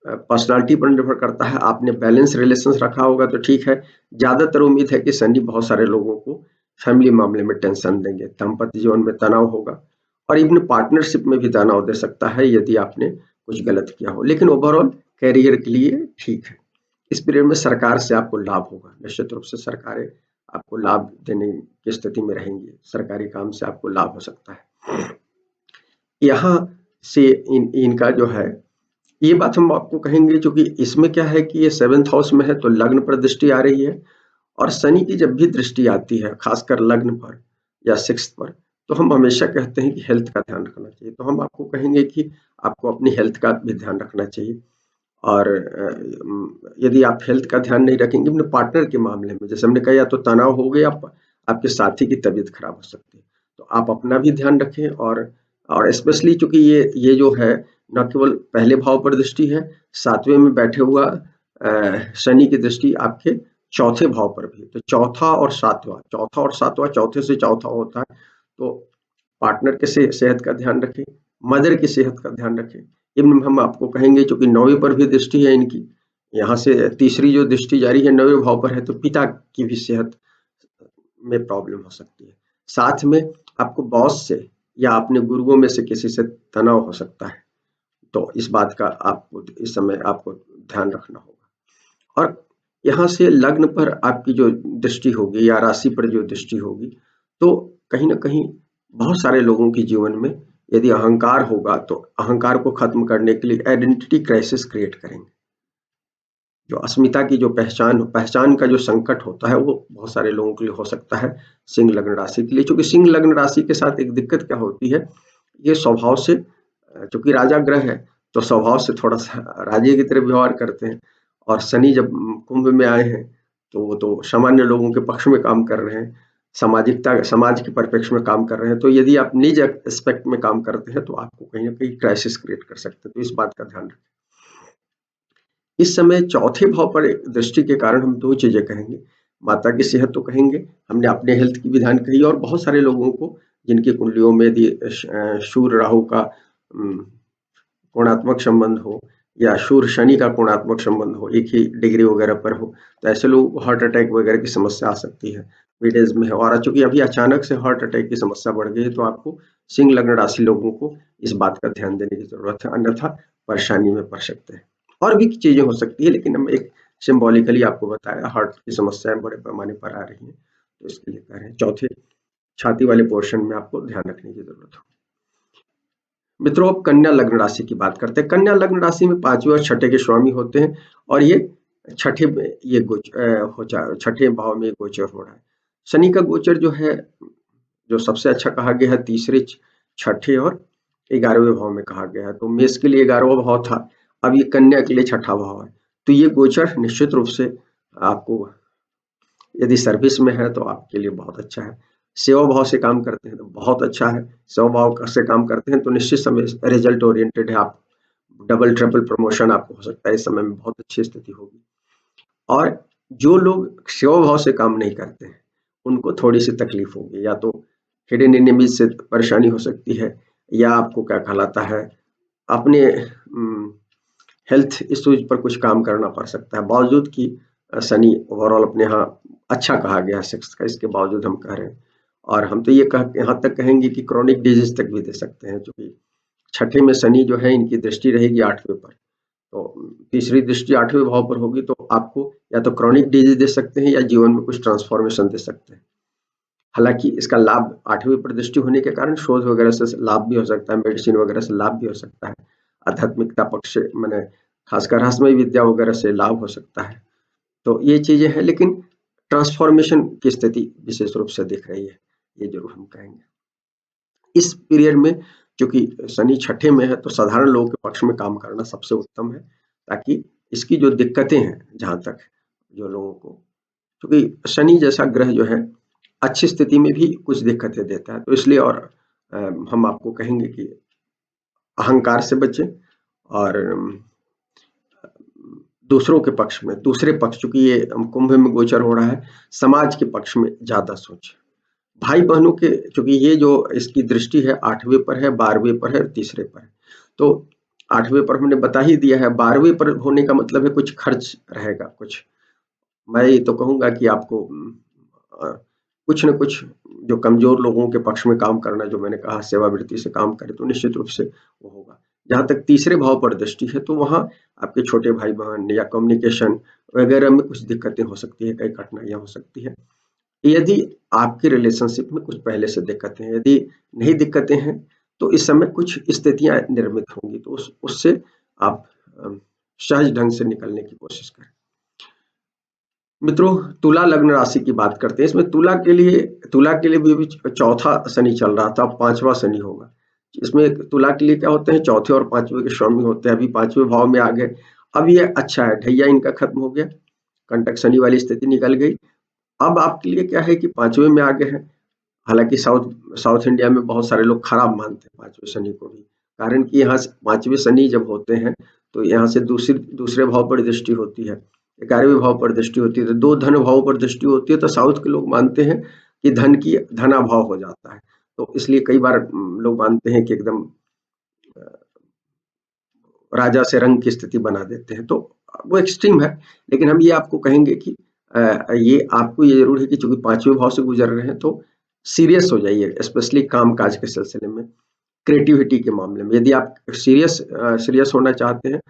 Speaker 1: पर्सनालिटी पर निर्भर करता है। आपने बैलेंस रिलेशन रखा होगा तो ठीक है। ज्यादातर उम्मीद है कि शनि बहुत सारे लोगों को फैमिली मामले में टेंशन देंगे, दाम्पत्य जीवन में तनाव होगा, और इवन पार्टनरशिप में भी तनाव दे सकता है यदि आपने कुछ गलत किया हो। लेकिन ओवरऑल कैरियर के लिए ठीक है। इस पीरियड में सरकार से आपको लाभ होगा, निश्चित रूप से सरकारें आपको लाभ देने की स्थिति में रहेंगी, सरकारी काम से आपको लाभ हो सकता है। यहाँ से इनका जो है, ये बात हम आपको कहेंगे, क्योंकि इसमें क्या है कि ये 7th हाउस में है तो लग्न पर दृष्टि आ रही है, और शनि की जब भी दृष्टि आती है खासकर लग्न पर या 6th पर, तो हम हमेशा कहते हैं कि हेल्थ का ध्यान रखना चाहिए। तो हम आपको कहेंगे कि आपको अपनी हेल्थ का भी ध्यान रखना चाहिए। और यदि आप हेल्थ का ध्यान नहीं रखेंगे अपने पार्टनर के मामले में, जैसे हमने कहा, या तो तनाव हो गया, आपके साथी की तबीयत खराब हो सकती है। तो आप अपना भी ध्यान रखें, और स्पेशली चूंकि ये जो है न केवल पहले भाव पर दृष्टि है, 7वें में बैठे हुआ शनि की दृष्टि आपके चौथे भाव पर भी। तो चौथा और सातवां, चौथे से चौथा होता है। तो पार्टनर के सेहत का ध्यान रखें, मदर की सेहत का ध्यान रखें। इवन हम आपको कहेंगे, क्योंकि 9वें पर भी दृष्टि है इनकी, यहाँ से तीसरी जो दृष्टि जारी है 9वें भाव पर है, तो पिता की भी सेहत में प्रॉब्लम हो सकती है। साथ में आपको बॉस से या अपने गुरुओं में से किसी से तनाव हो सकता है। तो इस बात का आपको इस समय आपको ध्यान रखना होगा। और यहाँ से लग्न पर आपकी जो दृष्टि होगी या राशि पर जो दृष्टि होगी, तो कहीं ना कहीं बहुत सारे लोगों के जीवन में यदि अहंकार होगा तो अहंकार को खत्म करने के लिए आइडेंटिटी क्राइसिस क्रिएट करेंगे। जो अस्मिता की जो पहचान का जो संकट होता है, वो बहुत सारे लोगों के लिए हो सकता है सिंह लग्न राशि के लिए। क्योंकि सिंह लग्न राशि के साथ एक दिक्कत क्या होती है, ये स्वभाव से, चूंकि राजा ग्रह है तो स्वभाव से थोड़ा सा राजे की तरह व्यवहार करते हैं, और शनि जब कुंभ में आए हैं तो वो तो सामान्य लोगों के पक्ष में काम कर रहे हैं, समाज के परिप्रेक्ष्य में काम कर रहे हैं। तो यदि आप निज एस्पेक्ट में काम करते हैं तो आपको कहीं ना कहीं क्राइसिस क्रिएट कर सकते हैं। तो इस बात का ध्यान रखें। इस समय चौथे भाव पर दृष्टि के कारण हम दो चीजें कहेंगे। माता की सेहत तो कहेंगे, हमने अपने हेल्थ की विधान कही, और बहुत सारे लोगों को जिनकी कुंडलियों में यदि सूर्य राहु का कोणात्मक संबंध हो या सूर्य शनि का कोणात्मक संबंध हो, एक ही डिग्री वगैरह पर हो, तो ऐसे लोगों को हार्ट अटैक वगैरह की समस्या आ सकती है, विडेज में है। और चूंकि अभी अचानक से हार्ट अटैक की समस्या बढ़ गई है, तो आपको सिंह लग्न राशि लोगों को इस बात का ध्यान देने की जरूरत है, अन्यथा परेशानी में पड़ सकते हैं। और भी चीजें हो सकती है, लेकिन हम एक सिंबॉलिकली आपको बताया, हार्ट की समस्याएं बड़े पैमाने पर आ रही हैं, तो इसके लिए कह रहे हैं चौथे छाती वाले पोर्शन में आपको ध्यान रखने की जरूरत है। मित्रों, अब कन्या लग्न राशि की बात करते हैं। कन्या लग्न राशि में पांचवें और छठे के स्वामी होते हैं, और ये छठे में ये छठे भाव में गोचर हो रहा है। शनि का गोचर जो है, जो सबसे अच्छा कहा गया है, तीसरे, छठे और 11वें भाव में कहा गया है। तो मेष के लिए 11वां भाव था, अब ये कन्या के लिए छठा भाव है। तो ये गोचर निश्चित रूप से आपको, यदि सर्विस में है तो आपके लिए बहुत अच्छा है। सेवा भाव से काम करते हैं तो बहुत अच्छा है। सेवा भाव से काम करते हैं तो निश्चित समय रिजल्ट ओरिएंटेड है, आप डबल ट्रिपल प्रमोशन आपको हो सकता है, इस समय में बहुत अच्छी स्थिति होगी। और जो लोग सेवा भाव से काम नहीं करते हैं, उनको थोड़ी सी तकलीफ होगी, या तो हिडन एनिमीज से परेशानी हो सकती है, या आपको क्या कहलाता है, अपने हेल्थ इश्यूज पर कुछ काम करना पड़ सकता है। बावजूद कि शनि ओवरऑल अपने यहाँ अच्छा कहा गया है सिक्स का, इसके बावजूद हम कह रहे हैं। और हम तो ये यहाँ तक कहेंगे कि क्रॉनिक डिजीज तक भी दे सकते हैं, क्योंकि छठे में शनि जो है, इनकी दृष्टि रहेगी 8वें पर, तो तीसरी दृष्टि 8वें भाव पर होगी, तो आपको या तो क्रॉनिक डिजीज दे सकते हैं या जीवन में कुछ ट्रांसफॉर्मेशन दे सकते हैं। हालांकि इसका लाभ 8वें पर दृष्टि होने के कारण शोध वगैरह से लाभ भी हो सकता है, मेडिसिन वगैरह से लाभ भी हो सकता है, आध्यात्मिकता पक्ष से, मैंने खासकर रहस्यमय विद्या वगैरह से लाभ हो सकता है। तो ये चीजें हैं, लेकिन ट्रांसफॉर्मेशन की स्थिति विशेष रूप से दिख रही है, ये जरूर हम कहेंगे। इस पीरियड में क्योंकि शनि छठे में है, तो साधारण लोगों के पक्ष में काम करना सबसे उत्तम है, ताकि इसकी जो दिक्कतें हैं, जहां तक जो लोगों को, क्योंकि शनि जैसा ग्रह जो है अच्छी स्थिति में भी कुछ दिक्कतें देता है, तो इसलिए और हम आपको कहेंगे कि अहंकार से बचें, और दूसरों के पक्ष में, दूसरे पक्ष, चूंकि ये कुंभ में गोचर हो रहा है, समाज के पक्ष में ज्यादा सोचें। भाई बहनों के, चूंकि ये जो इसकी दृष्टि है 8वें पर है, 12वें पर है, तीसरे पर है, तो 8वें पर हमने बता ही दिया है, 12वें पर होने का मतलब है कुछ खर्च रहेगा, कुछ, मैं ये तो कहूंगा कि आपको कुछ न कुछ जो कमजोर लोगों के पक्ष में काम करना, जो मैंने कहा सेवावृत्ति से काम करे, तो निश्चित रूप से वो होगा। जहां तक तीसरे भाव पर दृष्टि है, तो वहां आपके छोटे भाई बहन या कम्युनिकेशन वगैरह में कुछ दिक्कतें हो सकती है, कई कठिनाइयां हो सकती है। यदि आपके रिलेशनशिप में कुछ पहले से दिक्कतें हैं, यदि नहीं दिक्कतें हैं, तो इस समय कुछ स्थितियां निर्मित होंगी, तो उससे आप सहज ढंग से निकलने की कोशिश करें। मित्रों, तुला लग्न राशि की बात करते हैं। इसमें तुला के लिए भी चौथा शनि चल रहा था, 5वां शनि होगा। इसमें तुला के लिए क्या होते हैं, चौथे और 5वें के स्वामी होते हैं, अभी 5वें भाव में आ गए। अब ये अच्छा है, ढैया इनका खत्म हो गया, कंटक शनि वाली स्थिति निकल गई। अब आपके लिए क्या है कि 5वें में आ गए हैं। हालांकि साउथ इंडिया में बहुत सारे लोग खराब मानते हैं 5वें शनि को भी, कारण कि यहाँ से 5वें शनि जब होते हैं, तो यहाँ से दूसरे भाव पर दृष्टि होती है, 11वें भाव पर दृष्टि होती है, तो दो धन भाव पर दृष्टि होती है, तो साउथ के लोग मानते हैं कि धन की धनाभाव हो जाता है। तो इसलिए कई बार लोग मानते हैं कि एकदम राजा से रंग की स्थिति बना देते हैं, तो वो एक्सट्रीम है। लेकिन हम ये आपको कहेंगे कि ये आपको ये जरूर है कि चूंकि 5वें भाव से गुजर रहे हैं, तो सीरियस हो जाइए, स्पेशली काम काज के सिलसिले में, क्रिएटिविटी के मामले में। यदि आप सीरियस होना चाहते हैं,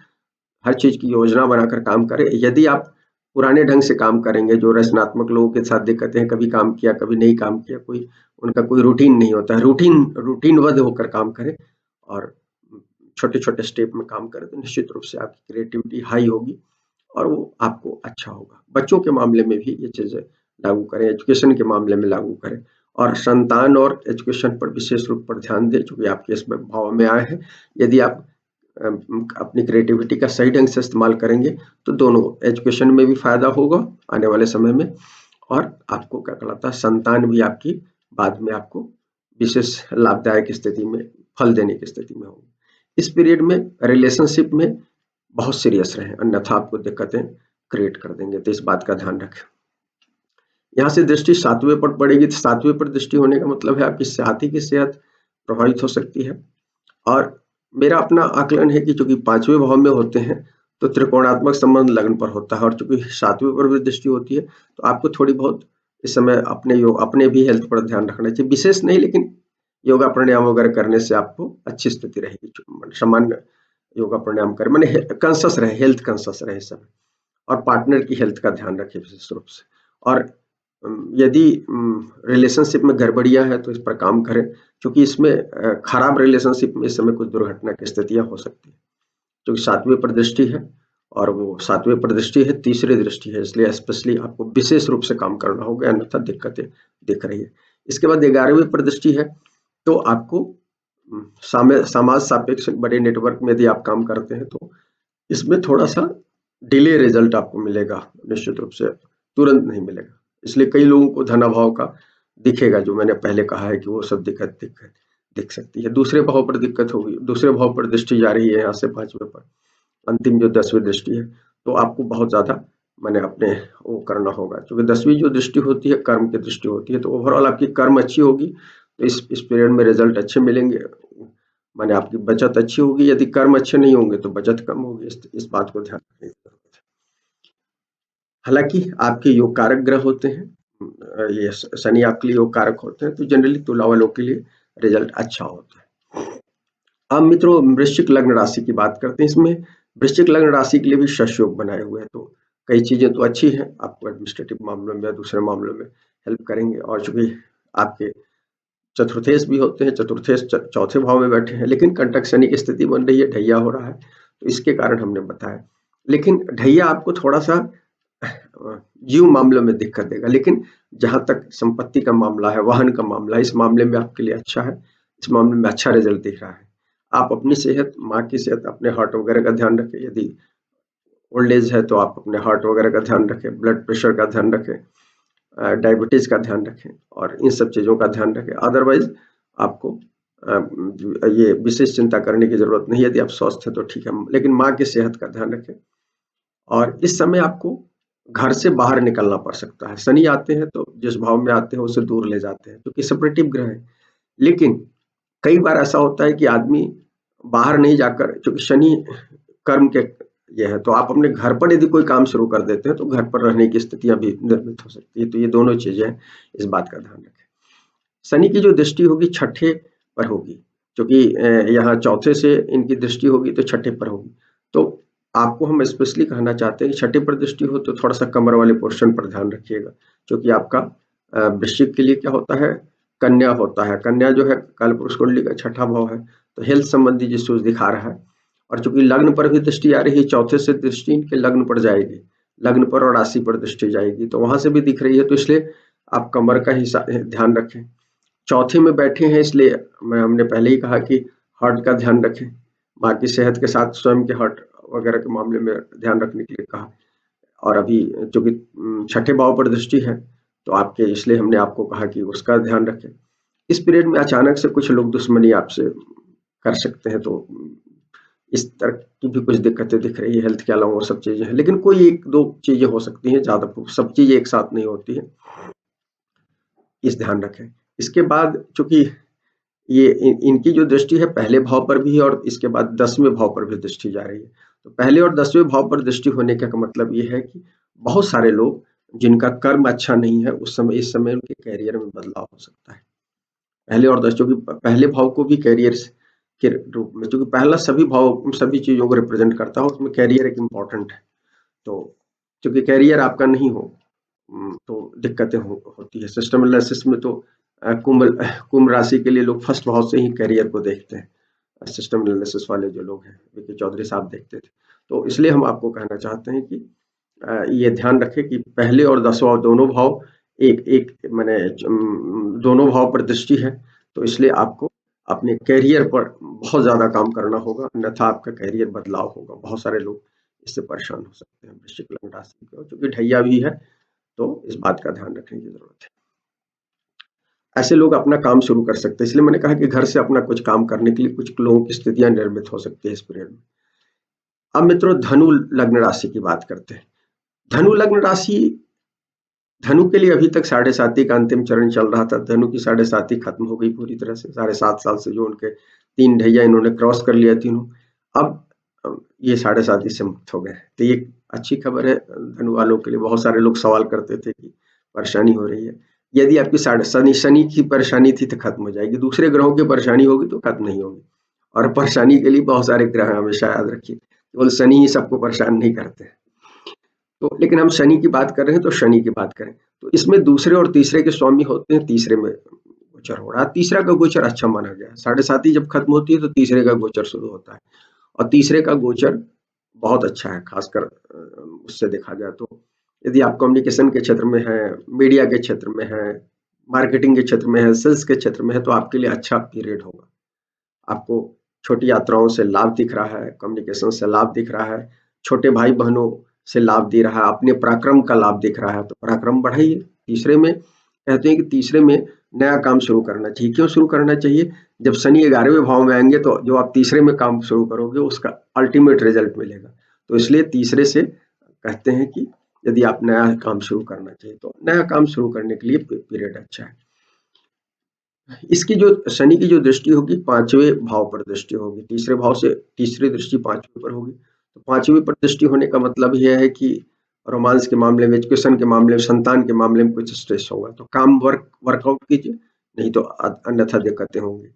Speaker 1: हर चीज की योजना बनाकर काम करें। यदि आप पुराने ढंग से काम करेंगे, जो रचनात्मक लोगों के साथ दिक्कतें हैं, कभी काम किया कभी नहीं काम किया, उनका कोई रूटीन नहीं होता है, रूटीनबद्ध होकर काम करें और छोटे छोटे स्टेप में काम करें, तो निश्चित रूप से आपकी क्रिएटिविटी हाई होगी और वो आपको अच्छा होगा। बच्चों के मामले में भी ये चीजें लागू करें, एजुकेशन के मामले में लागू करें, और संतान और एजुकेशन पर विशेष रूप पर ध्यान दें, चूंकि आपके इसमें भाव में आए हैं। यदि आप अपनी क्रिएटिविटी का सही ढंग से इस्तेमाल करेंगे, तो दोनों एजुकेशन में भी फायदा होगा आने वाले समय में, और आपको क्या कहलाता है, संतान भी आपकी बाद में आपको विशेष लाभदायक स्थिति में, फल देने की स्थिति में होगी। इस पीरियड में रिलेशनशिप में बहुत सीरियस रहें, अन्यथा आपको दिक्कतें क्रिएट कर देंगे, तो इस बात का ध्यान रखें। यहाँ से दृष्टि 7वें पर पड़ेगी, तो 7वें पर दृष्टि होने का मतलब है आपकी साथी की सेहत प्रभावित हो सकती है। और मेरा अपना आकलन है कि चूंकि 5वें भाव में होते हैं तो त्रिकोणात्मक संबंध लग्न पर होता है, और चूंकि 7वें पर भी दृष्टि होती है तो आपको थोड़ी बहुत इस समय अपने भी हेल्थ पर ध्यान रखना चाहिए, विशेष नहीं लेकिन योगा प्राणायाम वगैरह करने से आपको अच्छी स्थिति रहेगी। सामान्य योगा प्राणायाम करें, मैंने कॉन्शियस रहे, हेल्थ कॉन्शियस रहे इस समय, और पार्टनर की हेल्थ का ध्यान रखें विशेष रूप से। और यदि रिलेशनशिप में गड़बड़ियां है तो इस पर काम करें, क्योंकि इसमें खराब रिलेशनशिप में इस समय कुछ दुर्घटना की स्थितियां हो सकती है, क्योंकि 7वें पर दृष्टि है और वो 7वें पर दृष्टि है, तीसरी दृष्टि है, इसलिए स्पेशली आपको विशेष रूप से काम करना होगा, अन्यथा दिक्कतें दिख रही है। इसके बाद 11वें पर दृष्टि है, तो आपको समाज सापेक्ष बड़े नेटवर्क में यदि आप काम करते हैं तो इसमें थोड़ा सा डिले रिजल्ट आपको मिलेगा, निश्चित रूप से तुरंत नहीं मिलेगा। इसलिए कई लोगों को धनाभाव का दिखेगा, जो मैंने पहले कहा है कि वो सब दिक्कत दिख सकती है। दूसरे भाव पर दिक्कत होगी, दूसरे भाव पर दृष्टि जा रही है यहाँ से 5वें पर, अंतिम जो 10वीं दृष्टि है, तो आपको बहुत ज्यादा मैंने अपने वो करना होगा, क्योंकि 10वीं जो दृष्टि होती है कर्म की दृष्टि होती है, तो ओवरऑल आपकी कर्म अच्छी होगी तो इस पीरियड में रिजल्ट अच्छे मिलेंगे, माने आपकी बचत अच्छी होगी। यदि कर्म अच्छे नहीं होंगे तो बचत कम होगी, इस बात को ध्यान रखने की जरूरत है। हालांकि आपके योग कारक ग्रह होते हैं, ये शनि आपके लिए योग कारक होते हैं, तो जनरली तुला वालों के लिए रिजल्ट अच्छा होता है। अब मित्रों वृश्चिक लग्न राशि की बात करते हैं। इसमें वृश्चिक लग्न राशि के लिए भी शश योग बनाए हुए हैं, तो कई चीजें तो अच्छी हैं, आपको एडमिनिस्ट्रेटिव मामलों में या दूसरे मामलों में हेल्प करेंगे। और चूंकि आपके चतुर्थेश भी होते हैं, चतुर्थेश चौथे भाव में बैठे हैं, लेकिन कंटक शनि की स्थिति बन रही है, ढैया हो रहा है, तो इसके कारण हमने बताया। लेकिन ढैया आपको थोड़ा सा जीव मामलों में दिक्कत देगा, लेकिन जहां तक संपत्ति का मामला है, वाहन का मामला है, इस मामले में आपके लिए अच्छा है, इस मामले में अच्छा रिजल्ट दिख रहा है। आप अपनी सेहत, माँ की सेहत, अपने हार्ट वगैरह का ध्यान रखें, यदि ओल्ड एज है तो आप अपने हार्ट वगैरह का ध्यान रखें, ब्लड प्रेशर का ध्यान रखें, डायबिटीज का ध्यान रखें, और इन सब चीजों का ध्यान रखें। अदरवाइज आपको ये विशेष चिंता करने की जरूरत नहीं है, यदि आप स्वस्थ हैं तो ठीक है, लेकिन माँ की सेहत का ध्यान रखें। और इस समय आपको घर से बाहर निकलना पड़ सकता है, शनि आते हैं तो जिस भाव में आते हैं उससे दूर ले जाते हैं, क्योंकि सेपरेटिव ग्रह है। लेकिन कई बार ऐसा होता है कि आदमी बाहर नहीं जाकर, क्योंकि शनि कर्म के ये है, तो आप अपने घर पर यदि कोई काम शुरू कर देते हैं तो घर पर रहने की स्थितियां भी निर्मित हो सकती है, तो ये दोनों चीजें हैं, इस बात का ध्यान रखें। शनि की जो दृष्टि होगी छठे पर होगी, क्योंकि यहाँ चौथे से इनकी दृष्टि होगी तो छठे पर होगी, तो आपको हम स्पेशली कहना चाहते हैं कि छठे पर दृष्टि हो तो थोड़ा सा कमर वाले पोर्शन पर ध्यान रखिएगा, क्योंकि आपका वृश्चिक के लिए क्या होता है, कन्या होता है, कन्या जो है कालपुरुष कुंडली का छठा भाव है, तो हेल्थ संबंधी इश्यूज दिखा रहा है। और चूंकि लग्न पर भी दृष्टि आ रही है, चौथे से दृष्टि इनके लग्न पर जाएगी, लग्न पर और राशि पर दृष्टि जाएगी, तो वहां से भी दिख रही है, तो इसलिए आप कमर का हिस्सा ध्यान रखें। चौथे में बैठे हैं, इसलिए हमने पहले ही कहा कि हार्ट का ध्यान रखें, माँ की सेहत के साथ स्वयं के हार्ट वगैरह के मामले में ध्यान रखने के लिए कहा। और अभी चूंकि छठे भाव पर दृष्टि है तो आपके, इसलिए हमने आपको कहा कि उसका ध्यान रखें। इस पीरियड में अचानक से कुछ लोग दुश्मनी आपसे कर सकते हैं, तो इस तरह की भी कुछ दिक्कतें दिख रही है, हेल्थ के अलावा वो सब चीजें हैं, लेकिन कोई एक दो चीजें हो सकती हैं, ज्यादा सब चीजें एक साथ नहीं होती है, इस ध्यान रखें। इसके बाद चूंकि ये इनकी जो दृष्टि है पहले भाव पर भी है और इसके बाद 10वें भाव पर भी दृष्टि जा रही है, तो पहले और 10वें भाव पर दृष्टि होने का मतलब ये है कि बहुत सारे लोग जिनका कर्म अच्छा नहीं है, उस समय इस समय उनके कैरियर में बदलाव हो सकता है। पहले और 10, क्योंकि पहले भाव को भी कैरियर के रूप में, क्योंकि पहला सभी भाव सभी चीजों को रिप्रेजेंट करता है, उसमें कैरियर एक इम्पॉर्टेंट है, तो क्योंकि कैरियर आपका नहीं हो तो दिक्कतें होती है। सिस्टम एनालिसिस में तो कुंभ राशि के लिए लोग फर्स्ट भाव से ही करियर को देखते हैं, सिस्टम एनालिसिस वाले जो लोग हैं, विकी चौधरी साहब देखते थे, तो इसलिए हम आपको कहना चाहते हैं कि ये ध्यान रखें कि पहले और 10वां दोनों भाव एक एक मैंने दोनों भाव पर दृष्टि है, तो इसलिए आपको अपने कैरियर पर बहुत ज्यादा काम करना होगा, अन्यथा आपका कैरियर बदलाव होगा। बहुत सारे लोग इससे परेशान हो सकते हैं वृश्चिक लग्न राशि के, क्योंकि ढैया भी है, तो इस बात का ध्यान रखने की जरूरत है। ऐसे लोग अपना काम शुरू कर सकते हैं, इसलिए मैंने कहा कि घर से अपना कुछ काम करने के लिए कुछ लोगों की स्थितियां निर्मित हो सकती है इस पीरियड में। अब मित्रों धनु लग्न राशि की बात करते हैं। धनु लग्न राशि, धनु के लिए अभी तक 7.5 का अंतिम चरण चल रहा था। धनु की 7.5 खत्म हो गई पूरी तरह से। 7.5 साल से जो उनके 3 ढैया इन्होंने क्रॉस कर लिया तीनों, अब ये 7.5 से मुक्त हो गए। तो ये अच्छी खबर है धनु वालों के लिए। बहुत सारे लोग सवाल करते थे कि परेशानी हो रही है। यदि आपकी शनि की परेशानी थी तो खत्म हो जाएगी, दूसरे ग्रहों की परेशानी होगी तो खत्म नहीं होगी। और परेशानी के लिए बहुत सारे ग्रह हैं, हमेशा याद रखिए, केवल शनि ही सबको परेशान नहीं करते हैं। तो लेकिन हम शनि की बात कर रहे हैं तो शनि की बात करें तो इसमें दूसरे और तीसरे के स्वामी होते हैं। तीसरे में गोचर हो रहा है, तीसरा का गोचर अच्छा माना गया है। 7.5 जब खत्म होती है तो तीसरे का गोचर शुरू होता है, और तीसरे का गोचर बहुत अच्छा है। खासकर उससे देखा जाए तो यदि आप कम्युनिकेशन के क्षेत्र में है, मीडिया के क्षेत्र में है, मार्केटिंग के क्षेत्र में है, सेल्स के क्षेत्र में है, तो आपके लिए अच्छा पीरियड होगा। आपको छोटी यात्राओं से लाभ दिख रहा है, कम्युनिकेशन से लाभ दिख रहा है, छोटे भाई बहनों से लाभ दे रहा है, अपने पराक्रम का लाभ दिख रहा है, तो पराक्रम बढ़ाइए। तीसरे में कहते हैं कि तीसरे में नया काम शुरू करना चाहिए। क्यों शुरू करना चाहिए? जब शनि 11वें भाव में आएंगे तो जो आप तीसरे में काम शुरू करोगे उसका अल्टीमेट रिजल्ट मिलेगा। तो इसलिए तीसरे से कहते हैं कि यदि आप नया काम शुरू करना चाहिए तो नया काम शुरू करने के लिए पीरियड अच्छा है। इसकी जो शनि की जो दृष्टि होगी 5वें भाव पर दृष्टि होगी, तीसरे भाव से तीसरी दृष्टि 5वें पर होगी। तो 5वें पर दृष्टि होने का मतलब यह है कि रोमांस के मामले में, एजुकेशन के मामले में, संतान के मामले में कुछ स्ट्रेस होगा, तो काम वर्कआउट कीजिए, नहीं तो अन्यथा दिक्कतें होंगी।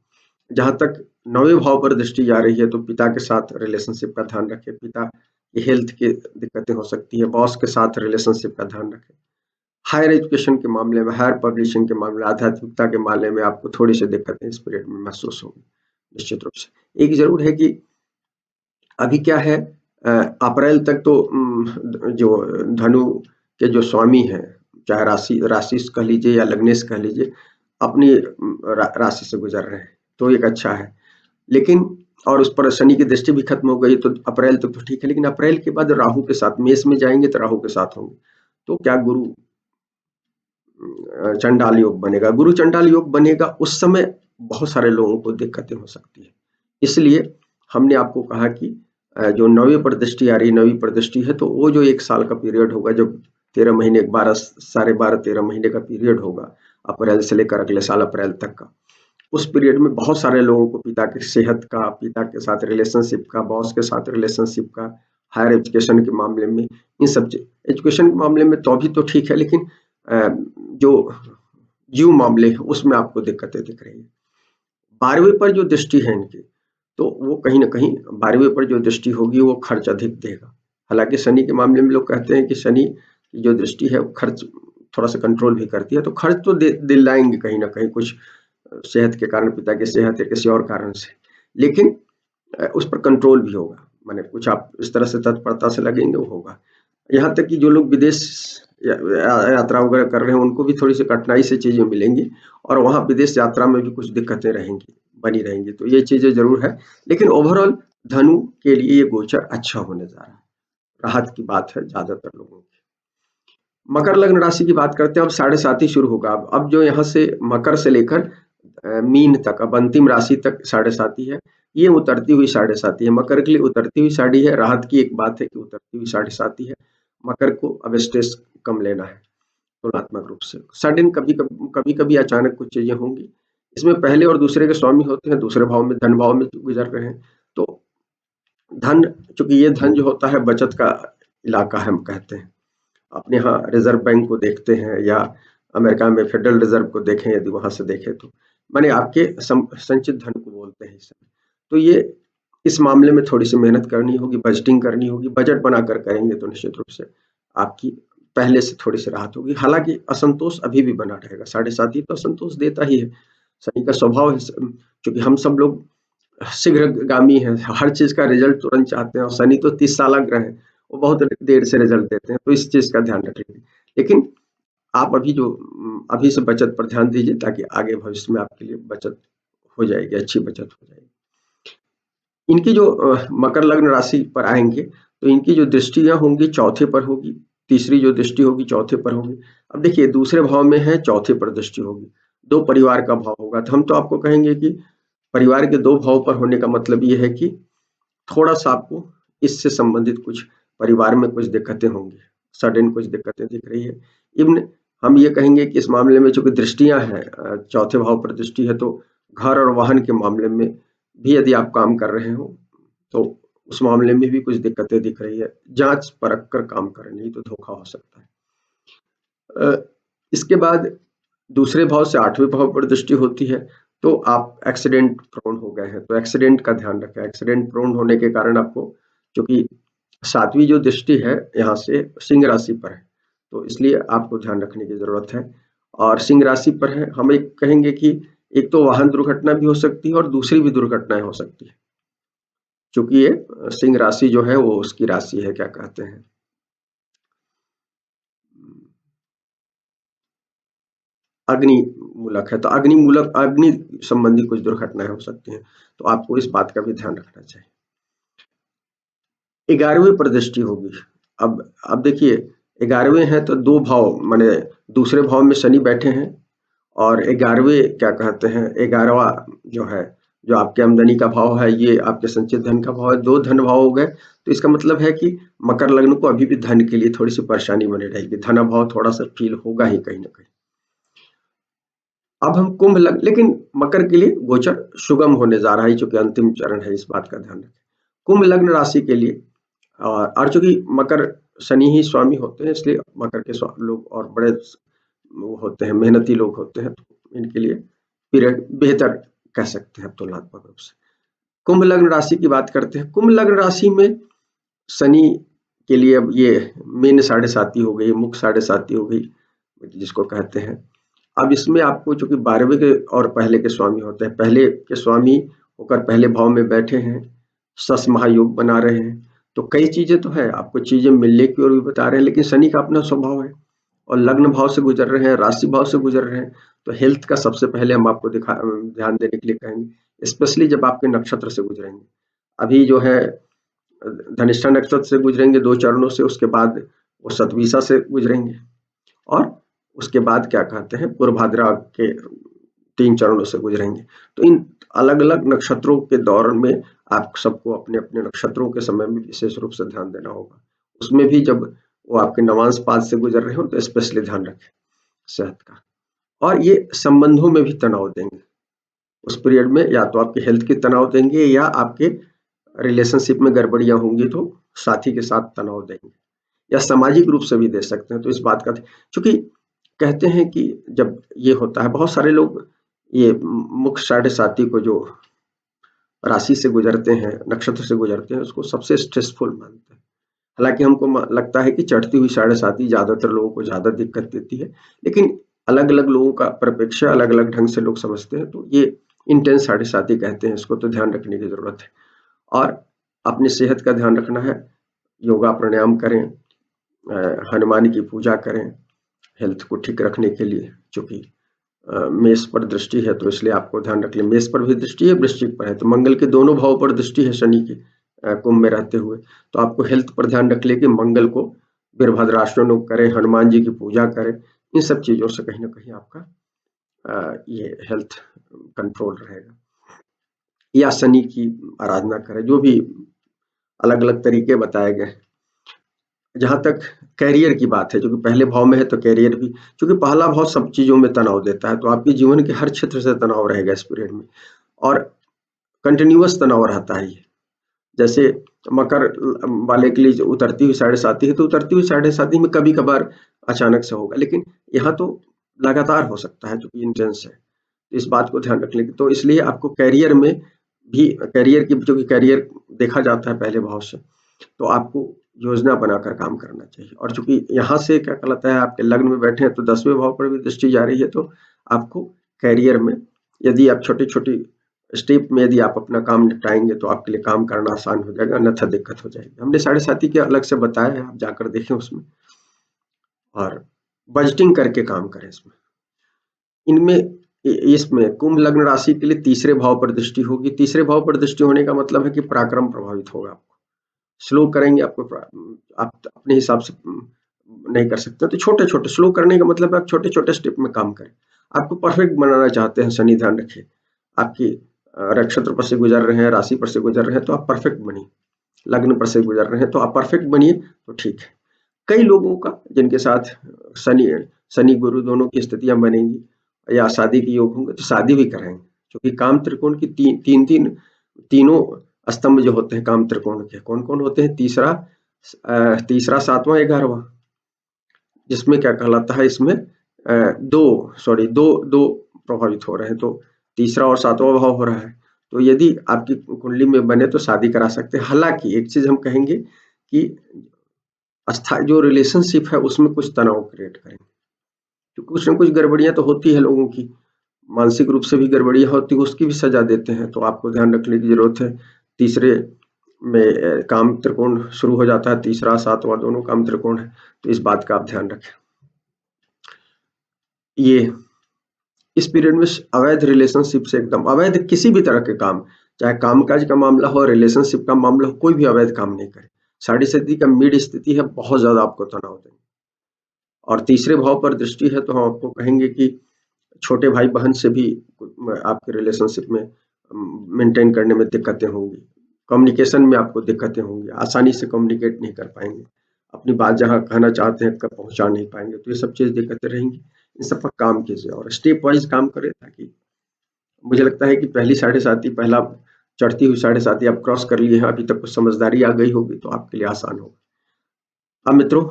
Speaker 1: जहां तक 9वें भाव पर दृष्टि जा रही है तो पिता के साथ रिलेशनशिप का ध्यान रखें। पिता की हेल्थ की दिक्कतें हो सकती है, बॉस के साथ रिलेशनशिप का ध्यान रखें। हायर एजुकेशन के मामले में, हायर पब्लिशिंग के मामले, आध्यात्मिकता के मामले में आपको थोड़ी सी दिक्कतें इस पीरियड में महसूस होंगी निश्चित रूप से। एक जरूर है कि अभी क्या है, अप्रैल तक तो जो धनु के जो स्वामी हैं, चाहे राशि कह लीजिए या लग्नेश कह लीजिए, अपनी राशि से गुजर रहे हैं, तो एक अच्छा है। लेकिन और उस पर शनि की दृष्टि भी खत्म हो गई, तो अप्रैल तक तो ठीक है। लेकिन अप्रैल के बाद राहु के साथ मेष में जाएंगे तो राहु के साथ होंगे, तो क्या गुरु चंडाल योग बनेगा। गुरु चंडाल योग बनेगा, उस समय बहुत सारे लोगों को दिक्कतें हो सकती है। इसलिए हमने आपको कहा कि जो 9वीं पर दृष्टि आ रही, 9वीं पर दृष्टि है, तो वो जो 1 साल का पीरियड होगा, जो 13 महीने, 12 महीने का पीरियड होगा, अप्रैल से लेकर अगले साल अप्रैल तक का, उस पीरियड में बहुत सारे लोगों को पिता की सेहत का, पिता के साथ रिलेशनशिप का, बॉस के साथ रिलेशनशिप का, हायर एजुकेशन के मामले में, इन सब एजुकेशन के मामले में तो अभी तो ठीक है, लेकिन जो जीव मामले हैं उसमें आपको दिक्कतें दिख रही है। 12वें पर जो दृष्टि है इनकी, तो वो कहीं ना कहीं 12वें पर जो दृष्टि होगी वो खर्च अधिक देगा। हालांकि शनि के मामले में लोग कहते हैं कि शनि की जो दृष्टि है वो खर्च थोड़ा सा कंट्रोल भी करती है, तो खर्च तो दिलाएंगे कहीं ना कहीं, कुछ सेहत के कारण, पिता की सेहत या किसी और कारण से, लेकिन उस पर कंट्रोल भी होगा। माने कुछ आप इस तरह से तत्परता से लगेंगे वो होगा। यहाँ तक कि जो लोग विदेश यात्रा वगैरह कर रहे हैं उनको भी थोड़ी सी कठिनाई से चीजें मिलेंगी, और वहाँ विदेश यात्रा में भी कुछ दिक्कतें रहेंगी, बनी रहेंगी, तो ये चीजें जरूर है। लेकिन ओवरऑल धनु के लिए ये गोचर अच्छा होने जा रहा है, राहत की बात है ज्यादातर लोगों की। मकर लग्न राशि की बात करते हैं। अब 7.5 शुरू होगा। अब जो यहाँ से मकर से लेकर मीन तक, अब अंतिम राशि तक 7.5 है। ये उतरती हुई 7.5 है, मकर के लिए उतरती हुई साड़ी है। राहत की एक बात है कि उतरती हुई 7.5 है। मकर को अब स्ट्रेस कम लेना है तुलनात्मक रूप से। सडन कभी कभी अचानक कुछ चीजें होंगी। इसमें पहले और दूसरे के स्वामी होते हैं, दूसरे भाव में, धन भाव में गुजर रहे हैं, तो धन, चूंकि ये धन जो होता है बचत का इलाका है, हम कहते हैं। अपने यहाँ रिजर्व बैंक को देखते हैं या अमेरिका में फेडरल रिजर्व को देखें, यदि वहां से देखें तो माने आपके संचित धन को बोलते हैं इस समय। तो ये इस मामले में थोड़ी सी मेहनत करनी होगी, बजटिंग करनी होगी। बजट बनाकर करेंगे तो निश्चित रूप से आपकी पहले से थोड़ी सी राहत होगी। हालांकि असंतोष अभी भी बना रहेगा। 7.5 तो असंतोष देता ही है, शनि का स्वभाव है। क्योंकि हम सब लोग शीघ्रगामी हैं, हर चीज का रिजल्ट तुरंत चाहते हैं, और शनि तो 30 साल ग्रह है, वो बहुत देर से रिजल्ट देते हैं, तो इस चीज का ध्यान रखेंगे। लेकिन आप अभी से बचत पर ध्यान दीजिए, ताकि आगे भविष्य में आपके लिए बचत हो जाएगी, अच्छी बचत हो जाएगी। इनकी जो मकर लग्न राशि पर आएंगे तो इनकी जो दृष्टियां होंगी चौथे पर होगी, तीसरी जो दृष्टि होगी चौथे पर होगी। अब देखिए दूसरे भाव में है, चौथे पर दृष्टि होगी, दो परिवार का भाव होगा। तो हम तो आपको कहेंगे कि परिवार के 2 भाव पर होने का मतलब ये है कि थोड़ा सा आपको इससे संबंधित कुछ परिवार में कुछ दिक्कतें होंगी, सडन कुछ दिक्कतें दिख रही है। इवन हम ये कहेंगे कि इस मामले में चूंकि दृष्टियां हैं, चौथे भाव पर दृष्टि है, तो घर और वाहन के मामले में भी यदि आप काम कर रहे हो तो उस मामले में भी कुछ दिक्कतें दिख रही है। जांच परख कर काम करें, नहीं तो धोखा हो सकता है। इसके बाद दूसरे भाव से आठवें भाव पर दृष्टि होती है, तो आप एक्सीडेंट प्रोन हो गए हैं, तो एक्सीडेंट का ध्यान रखें। एक्सीडेंट प्रोन होने के कारण आपको, क्योंकि सातवीं जो दृष्टि है यहाँ से सिंह राशि पर है, तो इसलिए आपको ध्यान रखने की जरूरत है। और सिंह राशि पर है, हम एक कहेंगे कि एक तो वाहन दुर्घटना भी हो सकती है और दूसरी भी दुर्घटनाएं हो सकती है, क्योंकि ये सिंह राशि जो है वो उसकी राशि है, क्या कहते हैं, अग्नि मूलक है, तो अग्नि मूलक, अग्नि संबंधी कुछ दुर्घटनाएं हो सकती हैं, तो आपको इस बात का भी ध्यान रखना चाहिए। 11वें पर दृष्टि होगी। अब देखिए 11वें हैं तो दो भाव, माने दूसरे भाव में शनि बैठे हैं, और 11वें क्या कहते हैं, 11वां जो है, जो आपके आमदनी का भाव है, ये आपके संचित धन का भाव है, दो धन भाव हो गए। तो इसका मतलब है कि मकर लग्न को अभी भी धन के लिए थोड़ी सी परेशानी बनी रहेगी, धन अभाव थोड़ा सा फील होगा ही कहीं ना कहीं। अब हम कुंभ लग्न, लेकिन मकर के लिए गोचर सुगम होने जा रहा है, चूंकि अंतिम चरण है, इस बात का ध्यान रखें। कुंभ लग्न राशि के लिए, और चूंकि मकर शनि ही स्वामी होते हैं, इसलिए मकर के लोग और बड़े वो होते हैं, मेहनती लोग होते हैं, तो इनके लिए पीरियड बेहतर कह सकते हैं तुलनात्मक रूप से। कुंभ लग्न राशि की बात करते हैं। कुंभ लग्न राशि में शनि के लिए अब ये मीन साढ़े साती हो गई, मुख साढ़े साती हो गई, जिसको कहते हैं। अब इसमें आपको चूंकि 12वें के और पहले के स्वामी होते हैं, पहले के स्वामी होकर पहले भाव में बैठे हैं, सस महायोग बना रहे हैं, तो कई चीजें तो है, आपको चीजें मिलने की ओर भी बता रहे हैं, लेकिन शनि का अपना स्वभाव है और लग्न भाव से गुजर रहे हैं, राशि भाव से गुजर रहे हैं, तो हेल्थ का सबसे पहले हम आपको ध्यान देने के लिए कहेंगे, स्पेशली जब आपके नक्षत्र से गुजरेंगे। अभी जो है धनिष्ठा नक्षत्र से गुजरेंगे 2 चरणों से, उसके बाद वो शतभिषा से गुजरेंगे, और उसके बाद क्या कहते हैं, पूर्वाभाद्रा के 3 चरणों से गुजरेंगे। तो इन अलग अलग नक्षत्रों के दौर में आप सबको अपने अपने नक्षत्रों के समय में विशेष रूप से ध्यान देना होगा। उसमें भी जब वो आपके नवांश पाद से गुजर रहे हो तो स्पेशली ध्यान रखें सेहत का। और ये संबंधों में भी तनाव देंगे उस पीरियड में, या तो आपके हेल्थ के तनाव देंगे, या आपके रिलेशनशिप में गड़बड़ियां होंगी तो साथी के साथ तनाव देंगे, या सामाजिक रूप से भी दे सकते हैं। तो इस बात का, क्योंकि कहते हैं कि जब ये होता है, बहुत सारे लोग ये मुख साढ़े साती को जो राशि से गुजरते हैं, नक्षत्र से गुजरते हैं, उसको सबसे स्ट्रेसफुल मानते हैं। हालांकि हमको लगता है कि चढ़ती हुई साढ़े साती ज्यादातर लोगों को ज्यादा दिक्कत देती है, लेकिन अलग अलग लोगों का परिप्रेक्ष्य अलग अलग ढंग से लोग समझते हैं, तो ये इंटेंस साढ़े साती कहते हैं इसको, तो ध्यान रखने की जरूरत है। और अपनी सेहत का ध्यान रखना है, योगा प्राणायाम करें, हनुमान की पूजा करें हेल्थ को ठीक रखने के लिए, क्योंकि मेष पर दृष्टि है, तो इसलिए आपको ध्यान रख लें। मेष पर भी दृष्टि है, वृश्चिक पर है, तो मंगल के दोनों भाव पर दृष्टि है शनि की कुंभ में रहते हुए, तो आपको हेल्थ पर ध्यान रख ले कि मंगल को वीरभद्रासन करें, हनुमान जी की पूजा करें, इन सब चीजों से कहीं ना कहीं आपका ये हेल्थ कंट्रोल रहेगा। या शनि की आराधना करें, जो भी अलग अलग तरीके बताए गए। जहां तक कैरियर की बात है, जो कि पहले भाव में है, तो कैरियर भी, क्योंकि पहला भाव सब चीजों में तनाव देता है, तो आपके जीवन के हर क्षेत्र से तनाव रहेगा इस पीरियड में, और कंटिन्यूअस तनाव रहता है ये। जैसे मकर वाले के लिए जो उतरती हुई साढ़े साती है, तो उतरती हुई साढ़े साती में कभी कभार अचानक से होगा, लेकिन यहाँ तो लगातार हो सकता है, जो कि इंटेंस है, तो इस बात को ध्यान रख लेंगे। तो इसलिए आपको कैरियर में भी, कैरियर की, जो कि कैरियर देखा जाता है पहले भाव से, तो आपको योजना बनाकर काम करना चाहिए। और चूंकि यहाँ से क्या कहलाता है, आपके लग्न में बैठे हैं, तो 10वें भाव पर भी दृष्टि जा रही है, तो आपको कैरियर में यदि आप छोटी छोटी स्टेप में यदि आप अपना काम निपटाएंगे, तो आपके लिए काम करना आसान हो जाएगा, अन्यथा दिक्कत हो जाएगी। हमने साढ़े साती के अलग से बताया है, आप जाकर देखें उसमें, और बजटिंग करके काम करें इसमें। इनमें इसमें कुंभ लग्न राशि के लिए तीसरे भाव पर दृष्टि होगी। तीसरे भाव पर दृष्टि होने का मतलब है कि पराक्रम प्रभावित होगा, आपको स्लो करेंगे, आपको आप अपने हिसाब से नहीं कर सकते, तो छोटे छोटे स्लो करने का मतलब है आप छोटे छोटे स्टेप में काम करें। आपको परफेक्ट बनाना चाहते हैं शनि, ध्यान रखिए, आपकी नक्षत्र पर से गुजर रहे हैं, राशि पर से गुजर रहे हैं, तो आप परफेक्ट बनिए, लग्न पर से गुजर रहे हैं तो आप परफेक्ट बनिए तो ठीक है। कई लोगों का जिनके साथ शनि शनि गुरु दोनों की स्थितियां बनेंगी या शादी के योग होंगे तो शादी भी करेंगे, क्योंकि काम त्रिकोण की तीनों स्तंभ जो होते हैं काम त्रिकोण के कौन कौन होते हैं? तीसरा, सातवां, 11वां, जिसमें क्या कहलाता है, इसमें दो दो प्रभावित हो रहे हैं, तो तीसरा और सातवां भाव हो रहा है। तो यदि आपकी कुंडली में बने तो शादी करा सकते हैं। हालांकि एक चीज हम कहेंगे कि जो रिलेशनशिप है उसमें कुछ तनाव क्रिएट करेंगे, क्योंकि कुछ ना कुछ गड़बड़ियां तो होती है लोगों की, मानसिक रूप से भी गड़बड़ियां होती है, उसकी भी सजा देते हैं, तो आपको ध्यान रखने की जरूरत है। तीसरे में काम त्रिकोण शुरू हो जाता है, तीसरा सातवां दोनों काम त्रिकोण है, तो इस बात का आप ध्यान रखें। ये इस पीरियड में अवैध रिलेशनशिप से, एकदम अवैध किसी भी तरह के काम, चाहे कामकाज का मामला हो, रिलेशनशिप का मामला हो, कोई भी अवैध काम नहीं करे। साढ़े सती का मिड स्थिति है, बहुत ज्यादा आपको तनाव देंगे। और तीसरे भाव पर दृष्टि है तो हम आपको कहेंगे कि छोटे भाई बहन से भी आपके रिलेशनशिप में मेंटेन करने में दिक्कतें होंगी, कम्युनिकेशन में आपको दिक्कतें होंगी, आसानी से कम्युनिकेट नहीं कर पाएंगे, अपनी बात जहां कहना चाहते हैं पहुंचा नहीं पाएंगे, तो ये सब चीज दिक्कतें रहेंगी। इन सब पर काम कीजिए और स्टेप वाइज काम करें, ताकि मुझे लगता है कि पहली साढ़े साथी, पहला चढ़ती हुई साढ़े साथी आप क्रॉस कर लिए हैं, अभी तक कुछ समझदारी आ गई होगी तो आपके लिए आसान होगा। अब मित्रों,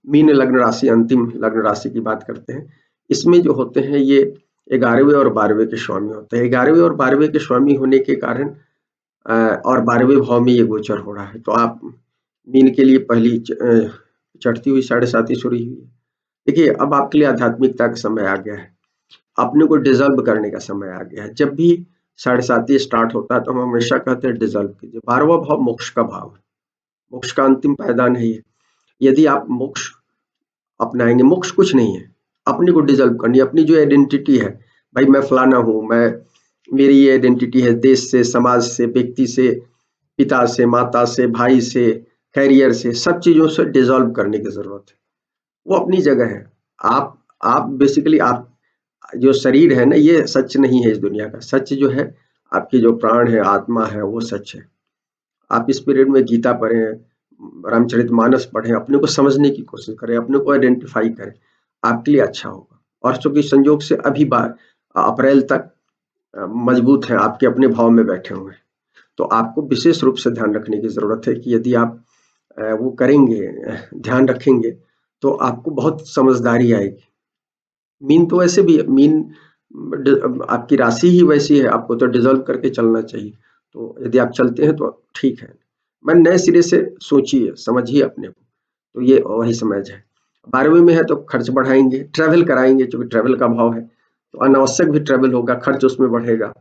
Speaker 1: मीन लग्न राशि, अंतिम लग्न राशि की बात करते हैं। इसमें जो होते हैं ये 11वें और 12वें के स्वामी होते हैं। 11वें और 12वें के स्वामी होने के कारण और 12वें भाव में ये गोचर हो रहा है, तो आप मीन के लिए पहली चढ़ती हुई साढ़े साथी शुरू हुई है। देखिए, अब आपके लिए आध्यात्मिकता का समय आ गया है, अपने को डिजर्व करने का समय आ गया है। जब भी साढ़े साथी स्टार्ट होता है तो हम हमेशा कहते हैं डिजर्व कीजिए। 12वां भाव मोक्ष का भाव है, मोक्ष का अंतिम पायदान है ये। यदि आप मोक्ष अपनाएंगे, मोक्ष कुछ नहीं है, अपने को डिजर्व करनी, अपनी जो आइडेंटिटी है, भाई मैं फलाना हूँ, मैं मेरी ये आइडेंटिटी है, देश से, समाज से, व्यक्ति से, पिता से, माता से, भाई से, कैरियर से, सब चीजों से डिजॉल्व करने की जरूरत है। वो अपनी जगह है। आप बेसिकली, आप जो शरीर है ना, ये सच नहीं है इस दुनिया का। सच जो है, आपकी जो प्राण है, आत्मा है, वो सच है। आप इस पीरियड में गीता पढ़ें, रामचरितमानस पढ़ें, अपने को समझने की कोशिश करें, अपने को आइडेंटिफाई करें, आपके लिए अच्छा होगा। और चूंकि संयोग से अभी अप्रैल तक मजबूत है, आपके अपने भाव में बैठे हुए हैं, तो आपको विशेष रूप से ध्यान रखने की जरूरत है कि यदि आप वो करेंगे, ध्यान रखेंगे, तो आपको बहुत समझदारी आएगी। मीन तो वैसे भी मीन आपकी राशि ही वैसी है, आपको तो डिजॉल्व करके चलना चाहिए। तो यदि आप चलते हैं तो ठीक है, मैं नए सिरे से सोचिए, समझिए अपने को, तो ये वही समझ है। 12वें में है तो खर्च बढ़ाएंगे, ट्रैवल कराएंगे, क्योंकि ट्रैवल का भाव है, तो अनावश्यक भी ट्रैवल होगा, खर्च उसमें बढ़ेगा।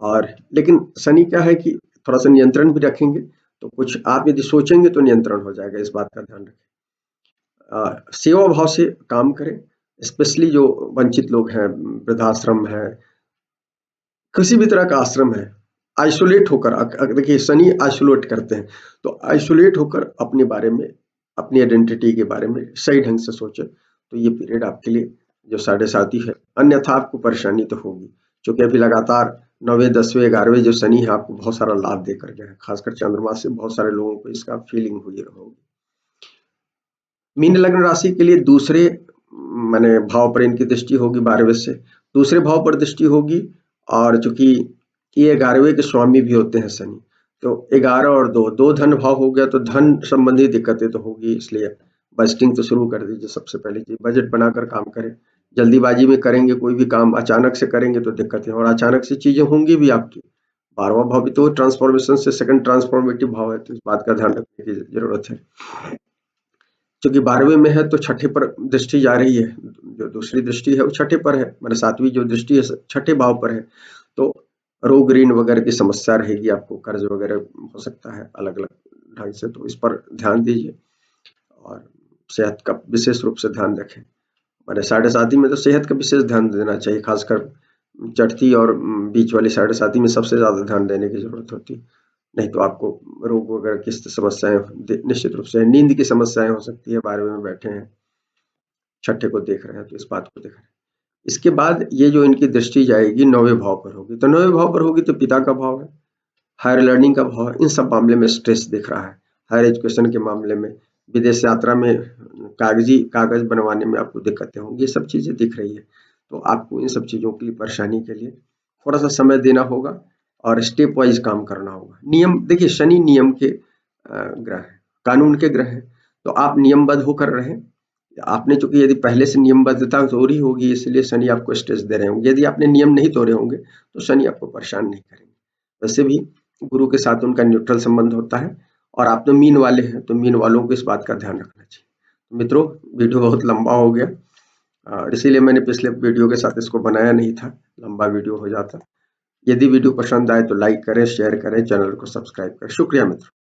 Speaker 1: और लेकिन शनि क्या है कि थोड़ा सा नियंत्रण भी रखेंगे, तो कुछ आप यदि सोचेंगे तो नियंत्रण हो जाएगा, इस बात का ध्यान रखें। सेवा भाव से काम करें, स्पेशली जो वंचित लोग हैं, वृद्धाश्रम है, किसी भी तरह का आश्रम है, आइसोलेट होकर, देखिए शनि आइसोलेट करते हैं, तो आइसोलेट होकर अपने बारे में, अपनी आइडेंटिटी के बारे में सही ढंग से सोचे, तो ये पीरियड आपके लिए जो साढ़े साथी है। अन्यथा आपको परेशानी तो होगी, क्योंकि अभी लगातार 9वें 10वें 11वें जो शनि है आपको बहुत सारा लाभ दे कर गया है, खासकर चंद्रमा से बहुत सारे लोगों को इसका फीलिंग हुई होगी। मीन लग्न राशि के लिए दूसरे माने भाव पर इनकी दृष्टि होगी, 12वें से दूसरे भाव पर दृष्टि होगी। और चूंकि ये 11वें के स्वामी भी होते हैं शनि, तो 11 और 2 दो धन भाव हो गया, तो धन संबंधी दिक्कतें तो होगी, इसलिए बजटिंग तो शुरू कर दीजिए। सबसे पहली चीज, बजट बनाकर काम करें। जल्दीबाजी में करेंगे कोई भी काम, अचानक से करेंगे तो दिक्कतें, और अचानक से चीजें होंगी भी आपकी। 12वां भाव भी तो ट्रांसफॉर्मेशन से सेकंड ट्रांसफॉर्मेटिव भाव है, तो इस बात का ध्यान रखने की जरूरत है। क्योंकि 12वें में है तो छठे पर दृष्टि जा रही है, जो दूसरी दृष्टि है वो छठे पर है, मतलब सातवीं जो दृष्टि है छठे भाव पर है, तो रोग ऋण वगैरह की समस्या रहेगी, आपको कर्ज वगैरह हो सकता है अलग अलग ढंग से, तो इस पर ध्यान दीजिए। और सेहत का विशेष रूप से ध्यान रखें, मैंने साढ़े साथी में तो सेहत का विशेष ध्यान देना चाहिए, खासकर चढ़ती और बीच वाली साढ़े साथी में सबसे ज्यादा ध्यान देने की जरूरत होती है। नहीं तो आपको रोग वगैरह की समस्याएं निश्चित रूप से, नींद की समस्याएं हो सकती है, 12वें में बैठे हैं, छठे को देख रहे हैं, तो इस बात को देख रहे हैं। इसके बाद ये जो इनकी दृष्टि जाएगी 9वें भाव पर होगी, तो 9वें भाव पर होगी तो पिता का भाव है, हायर लर्निंग का भाव है, इन सब मामले में स्ट्रेस दिख रहा है। हायर एजुकेशन के मामले में, विदेश यात्रा में कागज बनवाने में आपको दिक्कतें होंगी, ये सब चीजें दिख रही है। तो आपको इन सब चीजों की परेशानी के लिए थोड़ा सा समय देना होगा और स्टेप वाइज काम करना होगा। नियम देखिए, शनि नियम के ग्रह है, कानून के ग्रह है, तो आप नियमबद्ध होकर रहें। आपने चूंकि यदि पहले से नियमबद्धता तोड़ी होगी, इसलिए शनि आपको स्ट्रेस दे रहे होंगे। यदि आपने नियम नहीं तोड़े होंगे तो शनि आपको परेशान नहीं करेंगे। वैसे भी गुरु के साथ उनका न्यूट्रल संबंध होता है, और आप तो मीन वाले हैं, तो मीन वालों को इस बात का ध्यान रखना चाहिए। तो मित्रों, वीडियो बहुत लंबा हो गया, और इसीलिए मैंने पिछले वीडियो के साथ इसको बनाया नहीं था, लंबा वीडियो हो जाता। यदि वीडियो पसंद आए तो लाइक करें, शेयर करें, चैनल को सब्सक्राइब करें। शुक्रिया मित्रों।